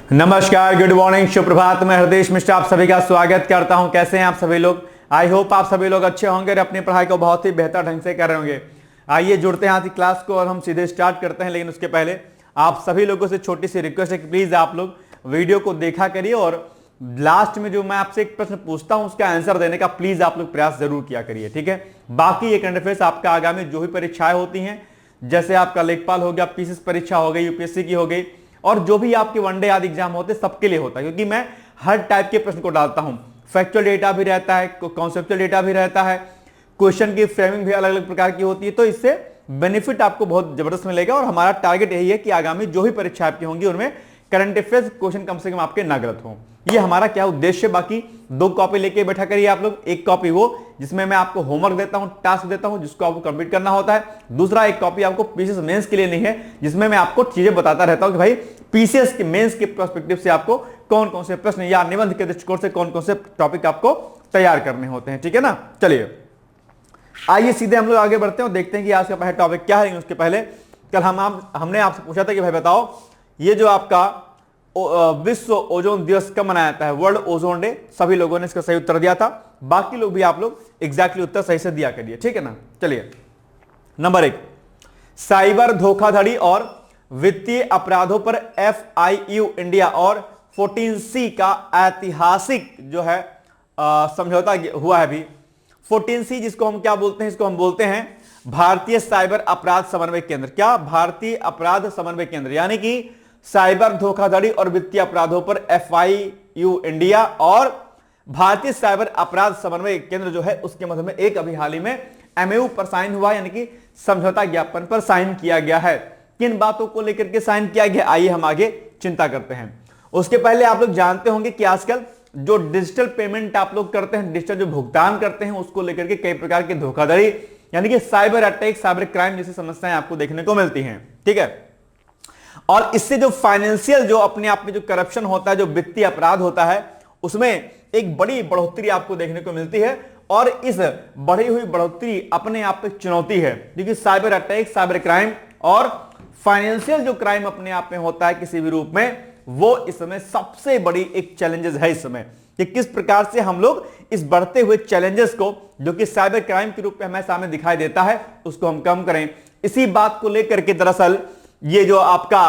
नमस्कार, good morning, सुप्रभात। मैं हृदय मिश्र आप सभी का स्वागत करता हूं। कैसे हैं आप सभी लोग? आई होप आप सभी लोग अच्छे होंगे और अपनी पढ़ाई को बहुत ही बेहतर ढंग से कर रहे होंगे। आइए जुड़ते हैं आज की क्लास को और हम सीधे स्टार्ट करते हैं। लेकिन उसके पहले आप सभी लोगों से छोटी सी रिक्वेस्ट है कि प्लीज आप लोग वीडियो को देखा करिए और लास्ट में जो मैं आपसे एक प्रश्न पूछता हूं उसका आंसर देने का प्लीज आप लोग प्रयास जरूर किया करिए, ठीक है। बाकी ये करंट अफेयर्स आपका आगामी जो भी परीक्षाएं होती हैं, जैसे आपका लेखपाल हो गया, पीसीएस परीक्षा हो गई, यूपीएससी की हो गई, और जो भी आपके वनडे आदि एग्जाम होते हैं सबके लिए होता है, क्योंकि मैं हर टाइप के प्रश्न को डालता हूं। फैक्चुअल डेटा भी रहता है, कॉन्सेप्चुअल डेटा भी रहता है, क्वेश्चन की फ्रेमिंग भी अलग अलग प्रकार की होती है। तो इससे बेनिफिट आपको बहुत जबरदस्त मिलेगा और हमारा टारगेट यही है कि आगामी जो भी परीक्षा आपकी होंगी उनमें करंट अफेयर्स क्वेश्चन कम से कम आपके ना गलत हो। ये हमारा क्या उद्देश्य। बाकी 2 कॉपी लेके बैठा करिए आप लोग। एक कॉपी वो जिसमें मैं आपको होमवर्क देता हूं, टास्क देता हूं, जिसको आपको कंप्लीट करना होता है। दूसरा एक कॉपी आपको पीसीएस मेंस के लिए नहीं है, जिसमें मैं आपको चीजें बताता रहता हूं कि भाई पीसीएस के मेंस के पर्सपेक्टिव से आपको कौन कौन से प्रश्न या निबंध के दृष्टिकोण से कौन कौन से टॉपिक आपको तैयार करने होते हैं, ठीक है ना। चलिए आइए सीधे हम लोग आगे बढ़ते हैं और देखते हैं कि आज का पहला टॉपिक क्या है। उसके पहले कल हमने आपसे पूछा था कि भाई बताओ, ये जो आपका विश्व ओजोन दिवस कब मनाया जाता है, वर्ल्ड ओजोन डे। सभी लोगों ने इसका सही उत्तर दिया था। बाकी लोग भी आप लोग एग्जैक्टली उत्तर सही से दिया करिए, ठीक है ना। चलिए नंबर 1, साइबर धोखाधड़ी और वित्तीय अपराधों पर FIU इंडिया और 14C का ऐतिहासिक जो है समझौता हुआ है। अभी 14C जिसको हम क्या बोलते हैं, इसको हम बोलते हैं भारतीय साइबर अपराध समन्वय केंद्र। क्या? भारतीय अपराध समन्वय केंद्र, यानी कि साइबर धोखाधड़ी और वित्तीय अपराधों पर FIU इंडिया और भारतीय साइबर अपराध समन्वय केंद्र जो है उसके मध्य में एक अभी हाल ही में MOU पर साइन हुआ, यानी कि समझौता ज्ञापन पर साइन किया गया है। किन बातों को लेकर के साइन किया गया, आइए हम आगे चिंता करते हैं। उसके पहले आप लोग जानते होंगे कि आजकल जो डिजिटल पेमेंट आप लोग करते हैं, डिजिटल जो भुगतान करते हैं, उसको लेकर के कई प्रकार की धोखाधड़ी यानी कि साइबर अटैक, साइबर क्राइम जैसी समस्याएं आपको देखने को मिलती हैं, ठीक है। और इससे जो फाइनेंशियल जो अपने आप में जो करप्शन होता है, जो वित्तीय अपराध होता है, उसमें एक बड़ी बढ़ोतरी आपको देखने को मिलती है। और इस बढ़ी हुई बढ़ोतरी अपने आप में चुनौती है, क्योंकि साइबर अटैक, साइबर क्राइम और फाइनेंशियल जो क्राइम अपने आप में होता है किसी भी रूप में, वो इस समय सबसे बड़ी एक चैलेंजेस है इस समय, कि किस प्रकार से हम लोग इस बढ़ते हुए चैलेंजेस को, जो कि साइबर क्राइम के रूप में हमें सामने दिखाई देता है, उसको हम कम करें। इसी बात को लेकर के दरअसल ये जो आपका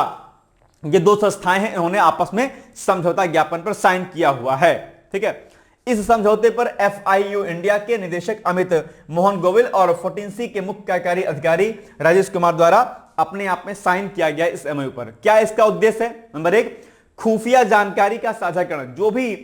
ये 2 संस्थाएं हैं, इन्होंने आपस में समझौता ज्ञापन पर साइन किया हुआ है, ठीक है। इस समझौते पर FIU इंडिया के निदेशक अमित मोहन गोविल और 14C के मुख्य कार्यकारी अधिकारी राजेश कुमार द्वारा अपने आप में साइन किया गया इस MOU पर। क्या इसका उद्देश्य है? नंबर 1, खुफिया जानकारी का साझाकरण। जो भी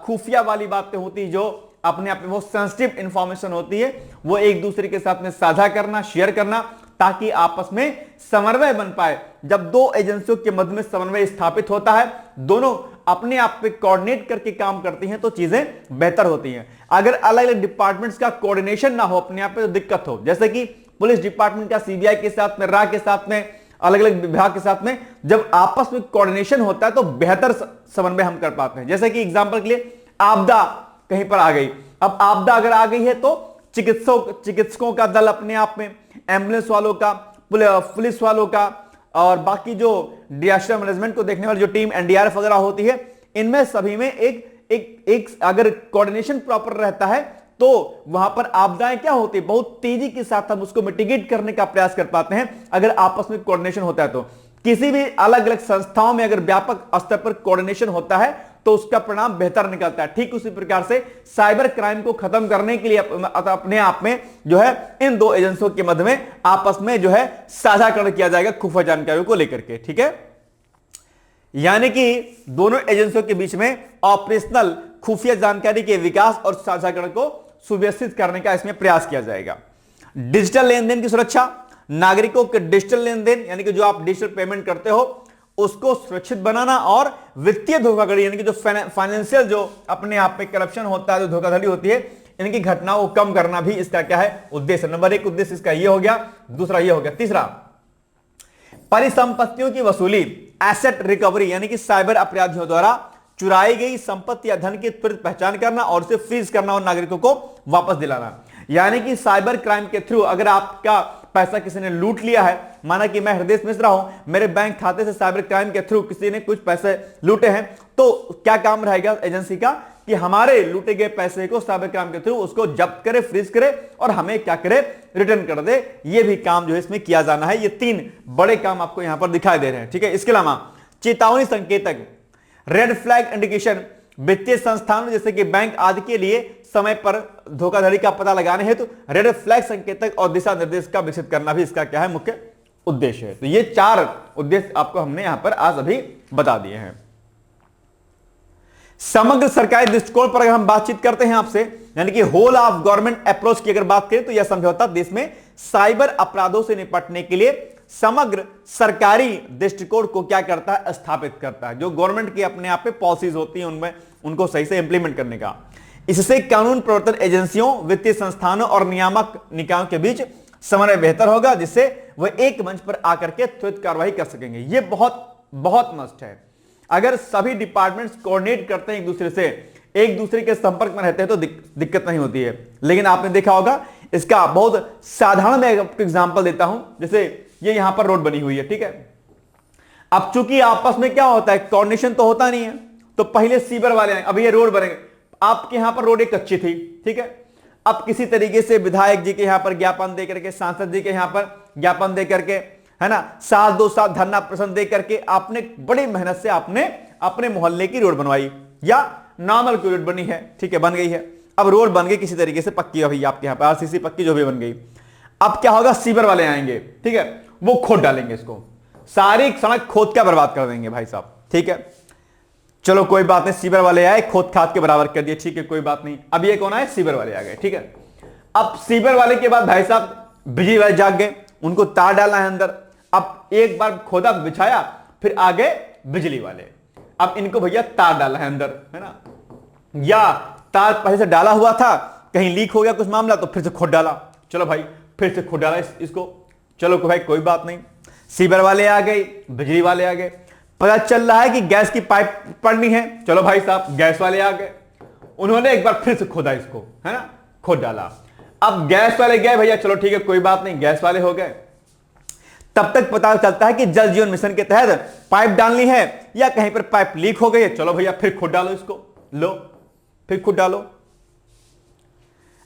खुफिया वाली बातें होती है, जो अपने आप में बहुत सेंसिटिव इंफॉर्मेशन होती है, वो एक दूसरे के साथ में साझा करना, शेयर करना, ताकि आपस में समन्वय बन पाए। जब 2 एजेंसियों के मध्य में समन्वय स्थापित होता है, दोनों अपने आप पे कोऑर्डिनेट करके काम करती हैं, तो चीजें बेहतर होती हैं। अगर अलग अलग डिपार्टमेंट्स का कोऑर्डिनेशन ना हो अपने आप पे, तो दिक्कत हो। जैसे कि पुलिस डिपार्टमेंट का CBI के साथ में, RA के साथ में, अलग अलग विभाग के साथ में जब आपस में कोऑर्डिनेशन होता है तो बेहतर समन्वय हम कर पाते हैं। जैसे कि एग्जांपल के लिए आपदा कहीं पर आ गई, अब आपदा अगर आ गई है तो चिकित्सकों का दल अपने आप में, एम्बुलेंस वालों का, पुलिस वालों का, और बाकी जो डिजास्टर मैनेजमेंट को देखने वाली जो टीम NDRF वगैरह होती है, इनमें सभी में एक अगर कोऑर्डिनेशन प्रॉपर रहता है तो वहां पर आपदाएं क्या होती है, बहुत तेजी के साथ हम उसको मिटिगेट करने का प्रयास कर पाते हैं, अगर आपस में कोऑर्डिनेशन होता है तो। किसी भी अलग अलग संस्थाओं में अगर व्यापक स्तर पर कोऑर्डिनेशन होता है तो उसका परिणाम बेहतर निकलता है। ठीक उसी प्रकार से साइबर क्राइम को खत्म करने के लिए अपने आप में जो है इन 2 एजेंसियों के मध्य में आपस में जो है साझाकरण किया जाएगा खुफिया जानकारियों को लेकर के, ठीक है। यानी कि दोनों एजेंसियों के बीच में ऑपरेशनल खुफिया जानकारी के विकास और साझाकरण को सुव्यवस्थित करने का इसमें प्रयास किया जाएगा। डिजिटल लेन देन की सुरक्षा, नागरिकों के डिजिटल लेन देन यानी कि जो आप डिजिटल पेमेंट करते हो उसको सुरक्षित बनाना, और वित्तीय धोखाधड़ी यानी कि जो फाइनेंशियल जो अपने आप में करप्शन होता है, जो धोखाधड़ी होती है, इनकी घटनाओं को कम करना भी इसका क्या है उद्देश्य। नंबर 1 उद्देश्य इसका ये हो गया, दूसरा ये हो गया। तीसरा, परिसंपत्तियों की वसूली, एसेट रिकवरी, यानी कि साइबर अपराधियों द्वारा चुराई गई संपत्ति या धन की त्वरित पहचान करना और उसे फ्रीज करना और नागरिकों को वापस दिलाना। यानी कि साइबर क्राइम के थ्रू अगर आपका पैसा किसी ने लूट लिया है, माना कि मैं हृदय मिश्रा हूं, मेरे बैंक खाते से साइबर क्राइम के थ्रू किसी ने कुछ पैसे लूटे हैं, तो क्या काम रहेगा एजेंसी का कि हमारे लूटे गए पैसे को साइबर क्राइम के थ्रू उसको जब्त करे, फ्रीज करे और हमें क्या करे, रिटर्न कर दे। ये भी काम जो है इसमें किया जाना है। ये 3 बड़े काम आपको यहां पर दिखाई दे रहे हैं, ठीक है। इसके अलावा चेतावनी संकेतक, रेड फ्लैग इंडिकेशन, वित्तीय संस्थानों जैसे कि बैंक आदि के लिए समय पर धोखाधड़ी का पता लगाने हेतु रेड फ्लैग संकेतक और दिशा निर्देश का विकसित करना भी इसका क्या है, मुख्य उद्देश्य है। तो ये 4 उद्देश्य आपको हमने यहां पर आज अभी बता दिए हैं। समग्र सरकारी दृष्टिकोण पर अगर हम बातचीत करते हैं आपसे, यानी कि होल ऑफ गवर्नमेंट अप्रोच की अगर बात करें, तो यह समझौता देश में साइबर अपराधों से निपटने के लिए समग्र सरकारी दृष्टिकोण को क्या करता है, स्थापित करता है। जो गवर्नमेंट की अपने आप पे पॉलिसीज होती हैं उनमें उनको सही से इंप्लीमेंट करने का। इससे कानून प्रवर्तन एजेंसियों, वित्तीय संस्थानों और नियामक निकायों के बीच समन्वय बेहतर होगा, जिससे वह एक मंच पर आकर के त्वरित कार्रवाई कर सकेंगे। यह बहुत बहुत मस्ट है। अगर सभी डिपार्टमेंट्स कोऑर्डिनेट करते हैं एक दूसरे से, एक दूसरे के संपर्क में रहते हैं, तो दिक्कत नहीं होती है। लेकिन आपने देखा होगा, इसका बहुत साधारण मैं आपको एग्जांपल देता हूं। जैसे ये यहां पर रोड बनी हुई है, ठीक है। अब चूंकि आपस में क्या होता है, कोऑर्डिनेशन तो होता नहीं है, तो पहले सीवर वाले आए, अब ये रोड बनेंगे। आपके यहां पर रोड एक कच्ची थी, ठीक है। अब किसी तरीके से विधायक जी के यहां पर ज्ञापन दे करके, सांसद जी के यहां पर ज्ञापन दे करके, है ना, 7-2-7 धरना प्रश्न दे करके आपने बड़ी मेहनत से आपने अपने मोहल्ले की रोड बनवाई, या नॉर्मल की रोड बनी है, ठीक है, बन गई है। अब रोड बन गई किसी तरीके से पक्की, अभी आपके यहां पर आरसीसी पक्की जो भी बन गई। अब क्या होगा, सीवर वाले आएंगे, ठीक है, वो खोद डालेंगे इसको, सारी सड़क खोद के बर्बाद कर देंगे भाई साहब, ठीक है। चलो कोई बात नहीं, सीवर वाले आए, खोद खाद के बराबर कर दिए, ठीक है, कोई बात नहीं। अब ये कौन आए, सीवर वाले आ गए, ठीक है। अब सीवर वाले के बाद भाई साहब बिजली वाले जाग गए, उनको तार डालना है अंदर। अब एक बार खोदा बिछाया, फिर आगे बिजली वाले, अब इनको भैया तार डालना है अंदर, है ना, या तार पहले से डाला हुआ था, कहीं लीक हो गया कुछ मामला, तो फिर से खोद डाला, चलो भाई फिर से खोद डाला इसको, चलो भाई कोई बात नहीं। सीवर वाले आ गए, बिजली वाले आ गए, पता चल रहा है कि गैस की पाइप पड़नी है, चलो भाई साहब गैस वाले आ गए, उन्होंने एक बार फिर से खोदा इसको, है ना, खोद डाला। अब गैस वाले गए, भैया चलो ठीक है कोई बात नहीं, गैस वाले हो गए। तब तक पता चलता है कि जल जीवन मिशन के तहत पाइप डालनी है, या कहीं पर पाइप लीक हो गई है, चलो भैया फिर खोद डालो इसको, लो फिर खोद डालो।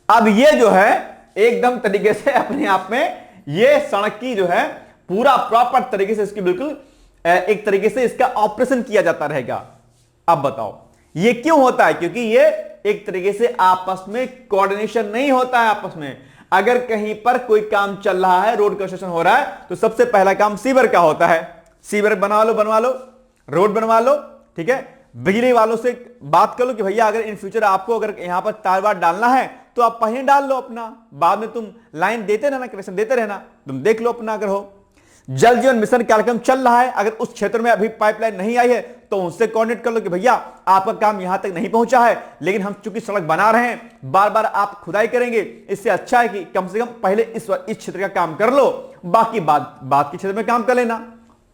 अब ये जो है एकदम तरीके से अपने आप में ये सड़क की जो है पूरा प्रॉपर तरीके से इसकी बिल्कुल एक तरीके से इसका ऑपरेशन किया जाता रहेगा। अब बताओ ये क्यों होता है, क्योंकि ये एक तरीके से आपस में कोऑर्डिनेशन नहीं होता है आपस में। अगर कहीं पर कोई काम चल रहा है, रोड कंस्ट्रक्शन हो रहा है, तो सबसे पहला काम सीवर का होता है, सीवर बनवा लो, रोड बनवा लो, ठीक है। बिजली वालों से बात कर लो कि भैया अगर इन फ्यूचर आपको अगर यहां पर तार वार डालना है तो आप पहले डाल लो अपना, बाद में तुम लाइन देते रहना, कनेक्शन देते रहना, तुम देख लो अपना। अगर हो जल जीवन मिशन कार्यक्रम चल रहा है, अगर उस क्षेत्र में अभी पाइपलाइन नहीं आई है तो उनसे कोऑर्डिनेट कर लो कि भैया आपका काम यहां तक नहीं पहुंचा है, लेकिन हम चूंकि सड़क बना रहे हैं, बार बार आप खुदाई करेंगे, इससे अच्छा है कि कम से कम पहले इस क्षेत्र का काम कर लो, बाकी बात के क्षेत्र में काम कर लेना,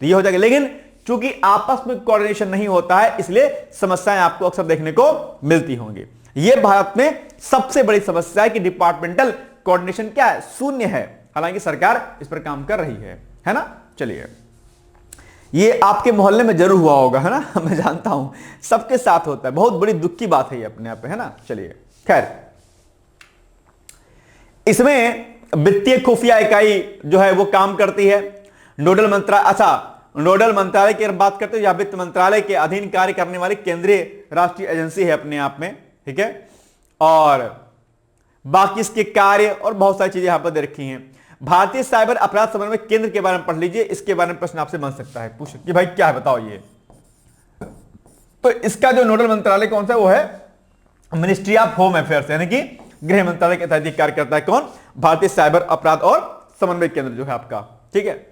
तो ये हो जाएगा। लेकिन चूंकि आपस में कोऑर्डिनेशन नहीं होता है, इसलिए समस्याएं आपको अक्सर देखने को मिलती होंगी। यह भारत में सबसे बड़ी समस्या है कि डिपार्टमेंटल कोऑर्डिनेशन क्या है, शून्य है। हालांकि सरकार इस पर काम कर रही है ना। चलिए, ये आपके मोहल्ले में जरूर हुआ होगा, है ना, मैं जानता हूं सबके साथ होता है, बहुत बड़ी दुख की बात है ये अपने आप, है ना। चलिए, खैर, इसमें वित्तीय खुफिया इकाई जो है वो काम करती है। नोडल मंत्रालय की अगर बात करते हैं, या वित्त मंत्रालय के अधीन कार्य करने वाली केंद्रीय राष्ट्रीय एजेंसी है अपने आप में, ठीक है। और बाकी इसके कार्य और बहुत सारी चीजें यहां पर दे रखी हैं। भारतीय साइबर अपराध समन्वय केंद्र के बारे में पढ़ लीजिए, इसके बारे में प्रश्न आपसे बन सकता है, पूछ कि भाई क्या है बताओ ये। तो इसका जो नोडल मंत्रालय कौन सा, वो है मिनिस्ट्री ऑफ होम अफेयर्स, यानी कि गृह मंत्रालय के तहत कार्य करता है कौन, भारतीय साइबर अपराध और समन्वय केंद्र जो है आपका, ठीक है।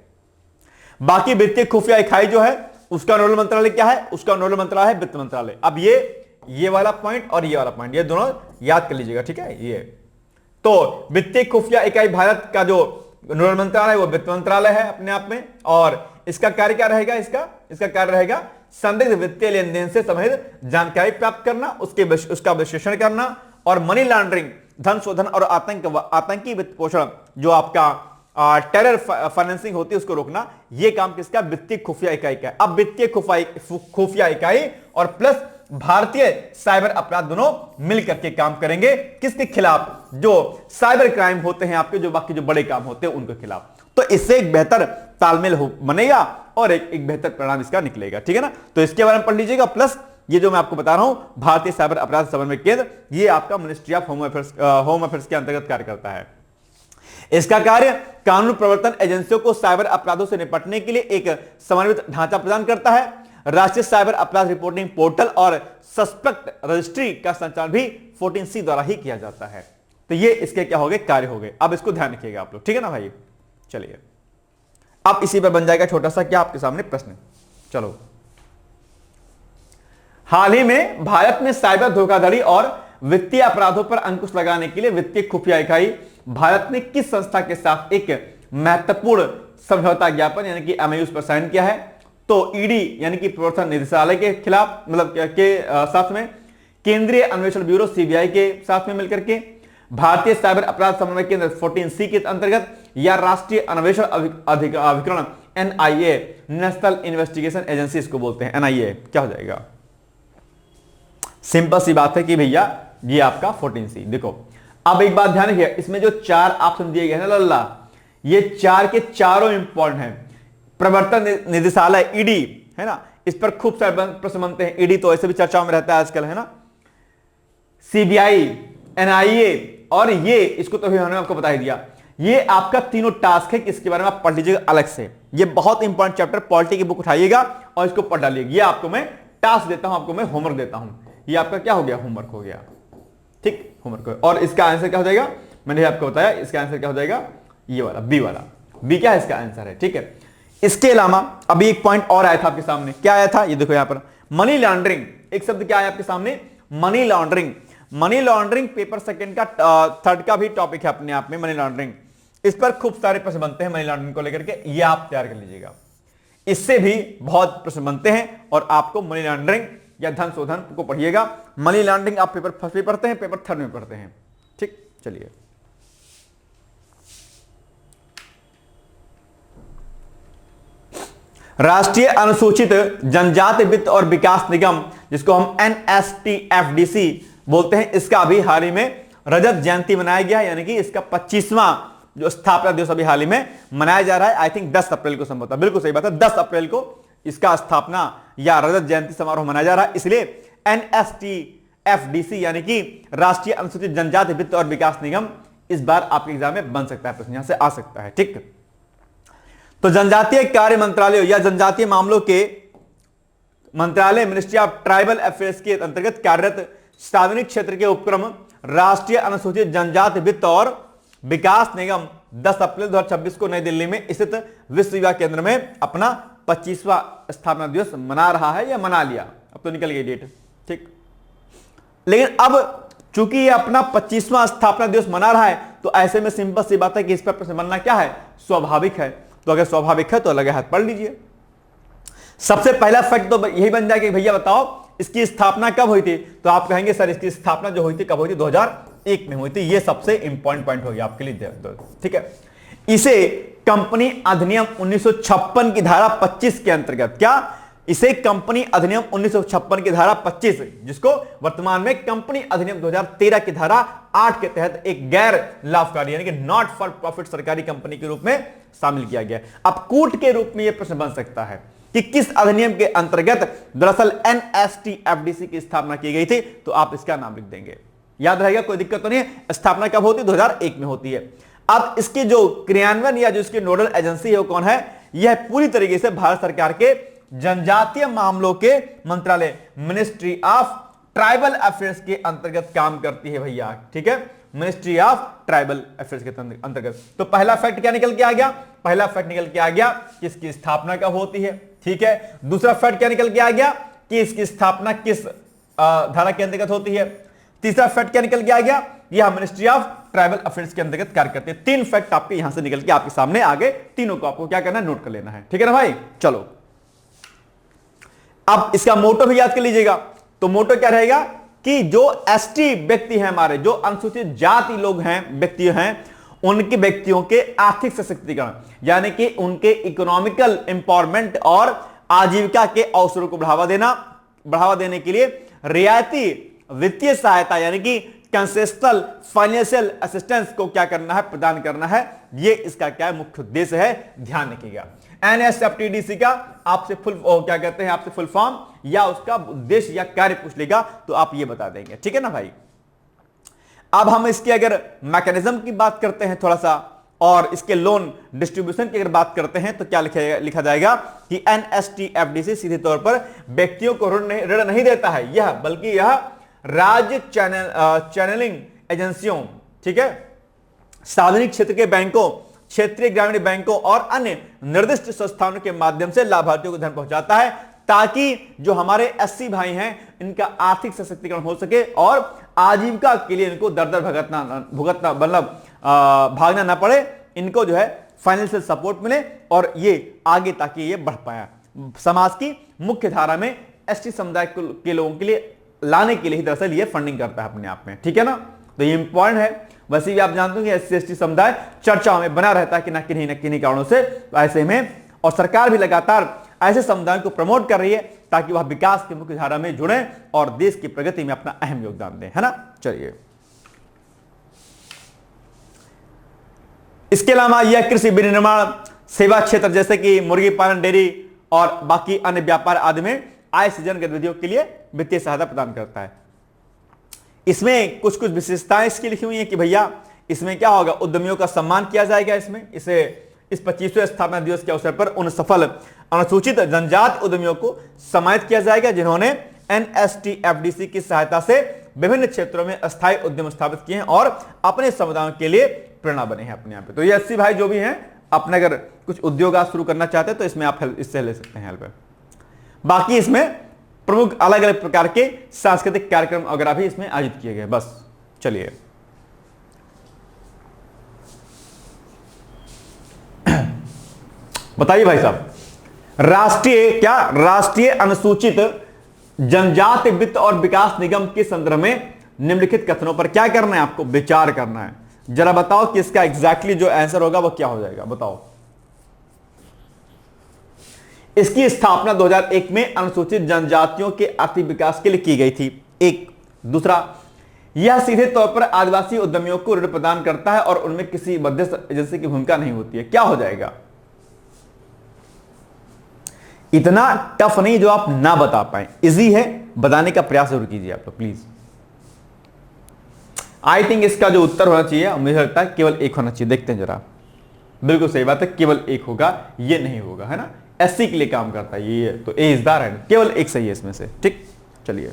बाकी वित्तीय खुफिया इकाई जो है उसका नोडल मंत्रालय क्या है, उसका नोडल मंत्रालय है वित्त मंत्रालय। अब ये वाला पॉइंट और ये वाला पॉइंट, ये दोनों याद कर लीजिएगा, ठीक है। ये तो वित्तीय खुफिया इकाई भारत का जो नोडल मंत्रालय है वो वित्त मंत्रालय है अपने आप में, और इसका कार्य क्या रहेगा, इसका कार्य रहेगा संदिग्ध वित्तीय लेन देन से संबंधित जानकारी प्राप्त करना, उसका विश्लेषण करना, और मनी लॉन्ड्रिंग, धन शोधन और आतंकी वित्त पोषण जो आपका टेरर फाइनेंसिंग होती है उसको रोकना, यह काम किसका? वित्तीय खुफिया इकाई का है। अब वित्तीय खुफिया इकाई और प्लस भारतीय साइबर अपराध दोनों मिलकर के काम करेंगे किसके खिलाफ? जो साइबर क्राइम होते हैं आपके, जो बाकी जो बड़े काम होते हैं उनके खिलाफ। तो इससे एक बेहतर तालमेल बनेगा और एक बेहतर परिणाम इसका निकलेगा, ठीक है ना। तो इसके बारे में पढ़ लीजिएगा। प्लस ये जो मैं आपको बता रहा हूं, भारतीय साइबर अपराध समन्वय केंद्र, ये आपका मिनिस्ट्री ऑफ होम अफेयर्स के अंतर्गत कार्य करता है। इसका कार्य कानून प्रवर्तन एजेंसियों को साइबर अपराधों से निपटने के लिए एक समन्वित ढांचा प्रदान करता है। राष्ट्रीय साइबर अपराध रिपोर्टिंग पोर्टल और सस्पेक्ट रजिस्ट्री का संचालन भी 14C द्वारा ही किया जाता है। तो ये इसके क्या हो गए? कार्य हो गए। अब इसको ध्यान रखिएगा आप लोग, ठीक है ना भाई। चलिए अब इसी पर बन जाएगा छोटा सा क्या आपके सामने प्रश्न। चलो, हाल ही में भारत में साइबर धोखाधड़ी और वित्तीय अपराधों पर अंकुश लगाने के लिए वित्तीय खुफिया इकाई भारत ने किस संस्था के साथ एक महत्वपूर्ण समझौता ज्ञापन यानी कि MOU पर साइन किया है? तो ईडी यानी कि प्रवर्तन निदेशालय के खिलाफ, मतलब के साथ में, केंद्रीय अन्वेषण ब्यूरो CBI के साथ में मिलकर के, भारतीय साइबर अपराध समन्वय केंद्र 14C के अंतर्गत, या राष्ट्रीय अन्वेषण अभिकरण NIA, नेशनल इन्वेस्टिगेशन एजेंसी इसको बोलते हैं, NIA। क्या हो जाएगा? सिंपल सी बात है कि भैया ये आपका 14C। देखो अब एक बात ध्यान रखिए, इसमें जो 4 ऑप्शन दिए गए हैं ना लल्ला, ये 4 के चारों इंपॉर्टेंट हैं। प्रवर्तन निदेशालय ईडी है ना, इस पर खूब सारे प्रश्न बनते हैं। ईडी तो ऐसे भी चर्चाओं में रहता है आजकल, है ना। CBI, NIA और ये, इसको तो हमने आपको बता ही दिया। ये आपका तीनों टास्क है, इसके बारे में आप पढ़ लीजिएगा अलग से। ये बहुत इंपॉर्टेंट चैप्टर, पॉलिटी की बुक उठाइएगा और इसको पढ़ डालिएगा। ये आपको मैं टास्क देता हूं, आपको मैं होमवर्क देता हूं। ये आपका क्या हो गया? होमवर्क हो गया, ठीक, होमवर्क। और इसका आंसर क्या हो जाएगा? मैंने आपको बताया इसका आंसर क्या हो जाएगा? ये वाला बी वाला। बी क्या है इसका आंसर है, ठीक है। इसके अलावा अभी एक पॉइंट और आया था आपके सामने। क्या आया था? ये देखो यहां पर मनी लॉन्ड्रिंग। एक शब्द क्या आया आपके सामने? Money laundering. Money laundering paper second का 3rd का भी टॉपिक है अपने आप में, मनी लॉन्ड्रिंग। इस पर खूब सारे प्रश्न बनते हैं मनी लॉन्ड्रिंग को लेकर के, ये आप तैयार कर लीजिएगा। इससे भी बहुत प्रश्न बनते हैं और आपको मनी लॉन्ड्रिंग या धन शोधन को पढ़िएगा। मनी लॉन्ड्रिंग आप पेपर 1st में पढ़ते हैं, पेपर 3rd में पढ़ते हैं, ठीक। चलिए राष्ट्रीय अनुसूचित जनजाति वित्त और विकास निगम, जिसको हम NSTFDC बोलते हैं, इसका अभी हाल ही में रजत जयंती मनाया गया है, यानी कि इसका 25वां जो स्थापना दिवस अभी हाल ही में मनाया जा रहा है। आई थिंक 10 अप्रैल को संभवतः, बिल्कुल सही बात है, 10 अप्रैल को इसका स्थापना या रजत जयंती समारोह मनाया जा रहा है। इसलिए NSTFDC यानी कि राष्ट्रीय अनुसूचित जनजाति वित्त और विकास निगम इस बार आपके एग्जाम में बन सकता है, प्रश्न यहां से आ सकता है, ठीक। तो जनजातीय कार्य मंत्रालय या जनजातीय मामलों के मंत्रालय, मिनिस्ट्री ऑफ ट्राइबल अफेयर्स के अंतर्गत कार्यरत सार्वजनिक क्षेत्र के उपक्रम राष्ट्रीय अनुसूचित जनजाति वित्त और विकास निगम 10 अप्रैल 2026 को नई दिल्ली में स्थित विश्व युवा केंद्र में अपना 25वां स्थापना दिवस मना रहा है, या मना लिया, अब तो निकल गई डेट, ठीक। लेकिन अब चूंकि ये अपना 25वां स्थापना दिवस मना रहा है, तो ऐसे में सिंपल सी बात है कि इस पर प्रश्न बनना क्या है? स्वाभाविक है। तो अगर स्वाभाविक है तो लगे हाथ पढ़ लीजिए। सबसे पहला फैक्ट तो यही बन जाएगा कि भैया बताओ इसकी स्थापना कब हुई थी? तो आप कहेंगे सर इसकी स्थापना जो हुई थी कब हुई थी? 2001 में हुई थी। ये सबसे इंपॉर्टेंट पॉइंट हो गया आपके लिए, ठीक है। इसे कंपनी अधिनियम 1956 की धारा 25 के अंतर्गत, क्या इसे कंपनी अधिनियम 1956 की धारा 25, जिसको वर्तमान में कंपनी अधिनियम 2013 की धारा 8 के तहत एक गैर लाभकारी यानी कि नॉट फॉर प्रॉफिट सरकारी कंपनी के रूप में शामिल किया गया। अब कूट के रूप में यह प्रश्न बन सकता है कि किस अधिनियम के अंतर्गत दरअसल NSTFDC की स्थापना की गई थी, तो आप इसका नाम लिख देंगे, याद रहेगा, कोई दिक्कत तो नहीं है। स्थापना कब होती है? 2001 में होती है। अब इसकी जो क्रियान्वयन या जो इसकी नोडल एजेंसी है वो कौन है? यह पूरी तरीके से भारत सरकार के जनजातीय मामलों के मंत्रालय, मिनिस्ट्री ऑफ ट्राइबल अफेयर्स के अंतर्गत काम करती है भैया, ठीक है, मिनिस्ट्री ऑफ ट्राइबल अफेयर्स के अंतर्गत। तो पहला फैक्ट क्या निकल के आ गया? पहला फैक्ट निकल के आ गया कि इसकी स्थापना कब होती है, ठीक है। दूसरा फैक्ट क्या निकल के आ गया कि इसकी स्थापना किस धारा के अंतर्गत होती है। तीसरा फैक्ट क्या निकल के आ गया? यह मिनिस्ट्री ऑफ ट्राइबल अफेयर्स के अंतर्गत कार्य करते हैं। 3 फैक्ट आपके यहां से निकल के आपके सामने आ गए। तीनों को आपको क्या करना है? नोट कर लेना है, ठीक है ना भाई। चलो अब इसका मोटो भी याद कर लीजिएगा। तो मोटो क्या रहेगा कि जो एसटी व्यक्ति हैं, हमारे जो अनुसूचित जाति लोग हैं, व्यक्ति हैं, उनके व्यक्तियों के आर्थिक सशक्तिकरण यानी कि उनके इकोनॉमिकल एम्पावरमेंट और आजीविका के अवसरों को बढ़ावा देने के लिए रियायती वित्तीय सहायता यानी कि कंसेशनल फाइनेंशियल असिस्टेंस को क्या करना है, प्रदान करना है। ये इसका क्या मुख्य उद्देश्य है, ध्यान रखिएगा। एनएसएफटीडीसी का आपसे क्या कहते हैं, आपसे फुल फॉर्म या उसका उद्देश्य या कार्य पूछ लेगा तो आप ये बता देंगे, ठीक है ना भाई। अब हम इसके अगर मैकेनिज्म की बात करते हैं थोड़ा सा और इसके लोन डिस्ट्रीब्यूशन की अगर बात करते हैं तो क्या लिखा जाएगा कि एनएसटीएफडीसी सीधे तौर पर व्यक्तियों को ऋण नहीं देता है यह, बल्कि यह राज्य चैनलिंग एजेंसियों, ठीक है, सार्वजनिक क्षेत्र के बैंकों, क्षेत्रीय ग्रामीण बैंकों और अन्य निर्दिष्ट संस्थानों के माध्यम से लाभार्थियों को धन पहुंचाता है ताकि जो हमारे एससी भाई हैं इनका आर्थिक सशक्तिकरण हो सके और आजीविका के लिए इनको दर दर भुगतना मतलब भागना ना पड़े, इनको जो है फाइनेंशियल सपोर्ट मिले और ये आगे ताकि ये बढ़ पाया। समाज की मुख्य धारा में एसटी समुदाय के लोगों के लिए लाने के लिए ही दरअसल ये फंडिंग करता है अपने आप में, ठीक है ना। तो ये इंपॉर्टेंट है। वैसे भी आप जानते हो कि एससी एसटी समुदाय चर्चाओं में बना रहता है कि ना किन्हीं कारणों से, ऐसे में और सरकार भी लगातार ऐसे समुदायों को प्रमोट कर रही है ताकि वह विकास की मुख्य धारा में जुड़े और देश की प्रगति में अपना अहम योगदान दें, है ना। चलिए, इसके अलावा यह कृषि विनिर्माण सेवा क्षेत्र जैसे कि मुर्गी पालन, डेयरी और बाकी अन्य व्यापार आदि में आय सृजन गतिविधियों के लिए वित्तीय सहायता प्रदान करता है। इसमें कुछ विशेषताएं इसकी लिखी हुई है कि भैया इसमें क्या होगा, उद्यमियों का सम्मान किया जाएगा। इस 25वें स्थापना दिवस के अवसर पर उन सफल अनुसूचित जनजाति उद्यमियों को सम्मानित किया जाएगा जिन्होंने एनएसटीएफडीसी की सहायता से विभिन्न क्षेत्रों में अस्थायी उद्यम स्थापित किए हैं और अपने समुदायों के लिए प्रेरणा बने हैं अपने यहाँ पे। तो ये 80 भाई जो भी हैं अपने अगर कुछ उद्योग आज शुरू करना चाहते हैं तो इसमें आप इससे ले सकते हैं हेल्प। बाकी इसमें प्रमुख अलग अलग प्रकार के सांस्कृतिक कार्यक्रम वगैरह भी इसमें आयोजित किए गए। बस चलिए, बताइए भाई साहब, राष्ट्रीय अनुसूचित जनजाति वित्त और विकास निगम के संदर्भ में निम्नलिखित कथनों पर क्या करना है, आपको विचार करना है। जरा बताओ कि इसका एग्जैक्टली जो आंसर होगा वो क्या हो जाएगा, बताओ। इसकी स्थापना 2001 में अनुसूचित जनजातियों के आर्थिक विकास के लिए की गई थी। एक दूसरा, यह सीधे तौर पर आदिवासी उद्यमियों को ऋण प्रदान करता है और उनमें किसी मध्यस्थ एजेंसी की भूमिका नहीं होती है। क्या हो जाएगा, इतना टफ नहीं जो आप ना बता पाए, इजी है, बताने का प्रयास जरूर कीजिए आप लोग प्लीज। आई थिंक इसका जो उत्तर होना चाहिए मुझे लगता है केवल एक होना चाहिए। देखते हैं जरा, बिल्कुल सही बात है, केवल एक होगा, ये नहीं होगा, है ना। एससी के लिए काम करता है ये, तो ए इज द राइट, केवल एक सही है इसमें से, ठीक। चलिए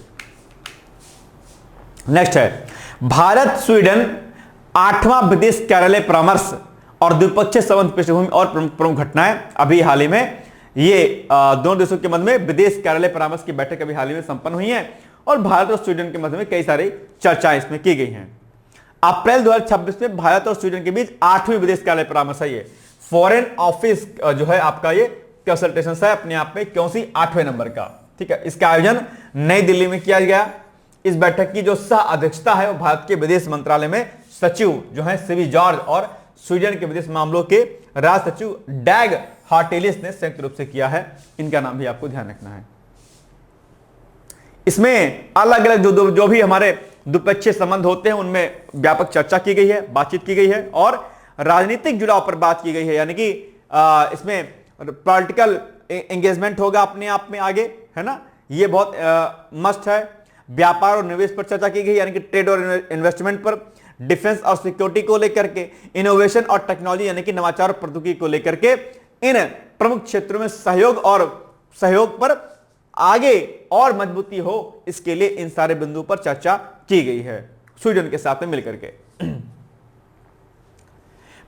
नेक्स्ट है, भारत स्वीडन 8वां विदेश कार्यालय परामर्श और द्विपक्षीय संबंध पृष्ठभूमि और प्रमुख घटनाएं। अभी हाल ही में ये दोनों देशों के मध्य में विदेश कार्यालय परामर्श की बैठक अभी हाल ही में संपन्न हुई है और भारत और स्वीडन के मध्य में कई सारी चर्चाएं इसमें की गई हैं। अप्रैल 2026 में भारत और स्वीडन के बीच 8वीं विदेश कार्यालय परामर्श है। ये फॉरेन ऑफिस जो है आपका ये कंसल्टेशन है अपने आप में, क्यों सी 8वें नंबर का, ठीक है। इसका आयोजन नई दिल्ली में किया गया। इस बैठक की जो सह अध्यक्षता है वो भारत के विदेश मंत्रालय में सचिव जो है सीवी जॉर्ज और स्वीडन के विदेश मामलों के राज सचिव डैग हार्टेलिस ने संयुक्त रूप से किया है। इनका नाम भी आपको ध्यान रखना है। इसमें अलग अलग जो भी हमारे द्विपक्षीय संबंध होते हैं उनमें व्यापक चर्चा की गई है, बातचीत की गई है और राजनीतिक जुड़ाव पर बात की गई है, यानी कि इसमें पॉलिटिकल एंगेजमेंट होगा अपने आप में आगे, है ना। ये बहुत मस्ट है। व्यापार और निवेश पर चर्चा की गई, यानी कि ट्रेड और इन्वेस्टमेंट पर, डिफेंस और सिक्योरिटी को लेकर के, इनोवेशन और टेक्नोलॉजी यानी कि नवाचार और प्रौद्योगिकी को लेकर के, इन प्रमुख क्षेत्रों में सहयोग पर आगे और मजबूती हो, इसके लिए इन सारे बिंदुओं पर चर्चा की गई है स्वीडन के साथ में मिलकर के।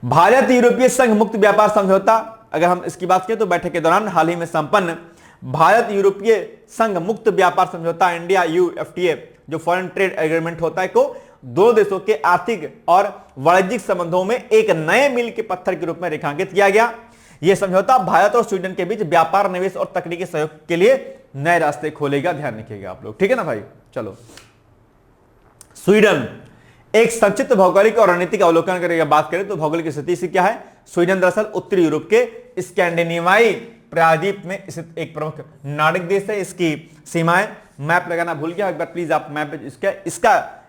भारत यूरोपीय संघ मुक्त व्यापार समझौता, अगर हम इसकी बात करें तो बैठक के दौरान हाल ही में संपन्न भारत यूरोपीय संघ मुक्त व्यापार समझौता इंडिया यूएफटीए जो फॉरेन ट्रेड एग्रीमेंट होता है को दो देशों के आर्थिक और वाणिज्यिक संबंधों में एक नए मील के पत्थर के रूप में रेखांकित किया गया। यह समझौता भारत और स्वीडन के बीच व्यापार, निवेश और तकनीकी सहयोग के लिए नए रास्ते खोलेगा। ध्यान रखिएगा आप लोग, ठीक है ना भाई। चलो, स्वीडन एक संक्षिप्त भौगोलिक और रणनीतिक अवलोकन करें, बात करें तो भौगोलिक स्थिति से क्या है, स्वीडन दरअसल उत्तरी यूरोप के स्कैंडिनेवियाई प्रायद्वीप में स्थित एक प्रमुख नार्डिक देश है। इसकी सीमाएं, मैप लगाना भूल गया, एक बार प्लीज आप मैप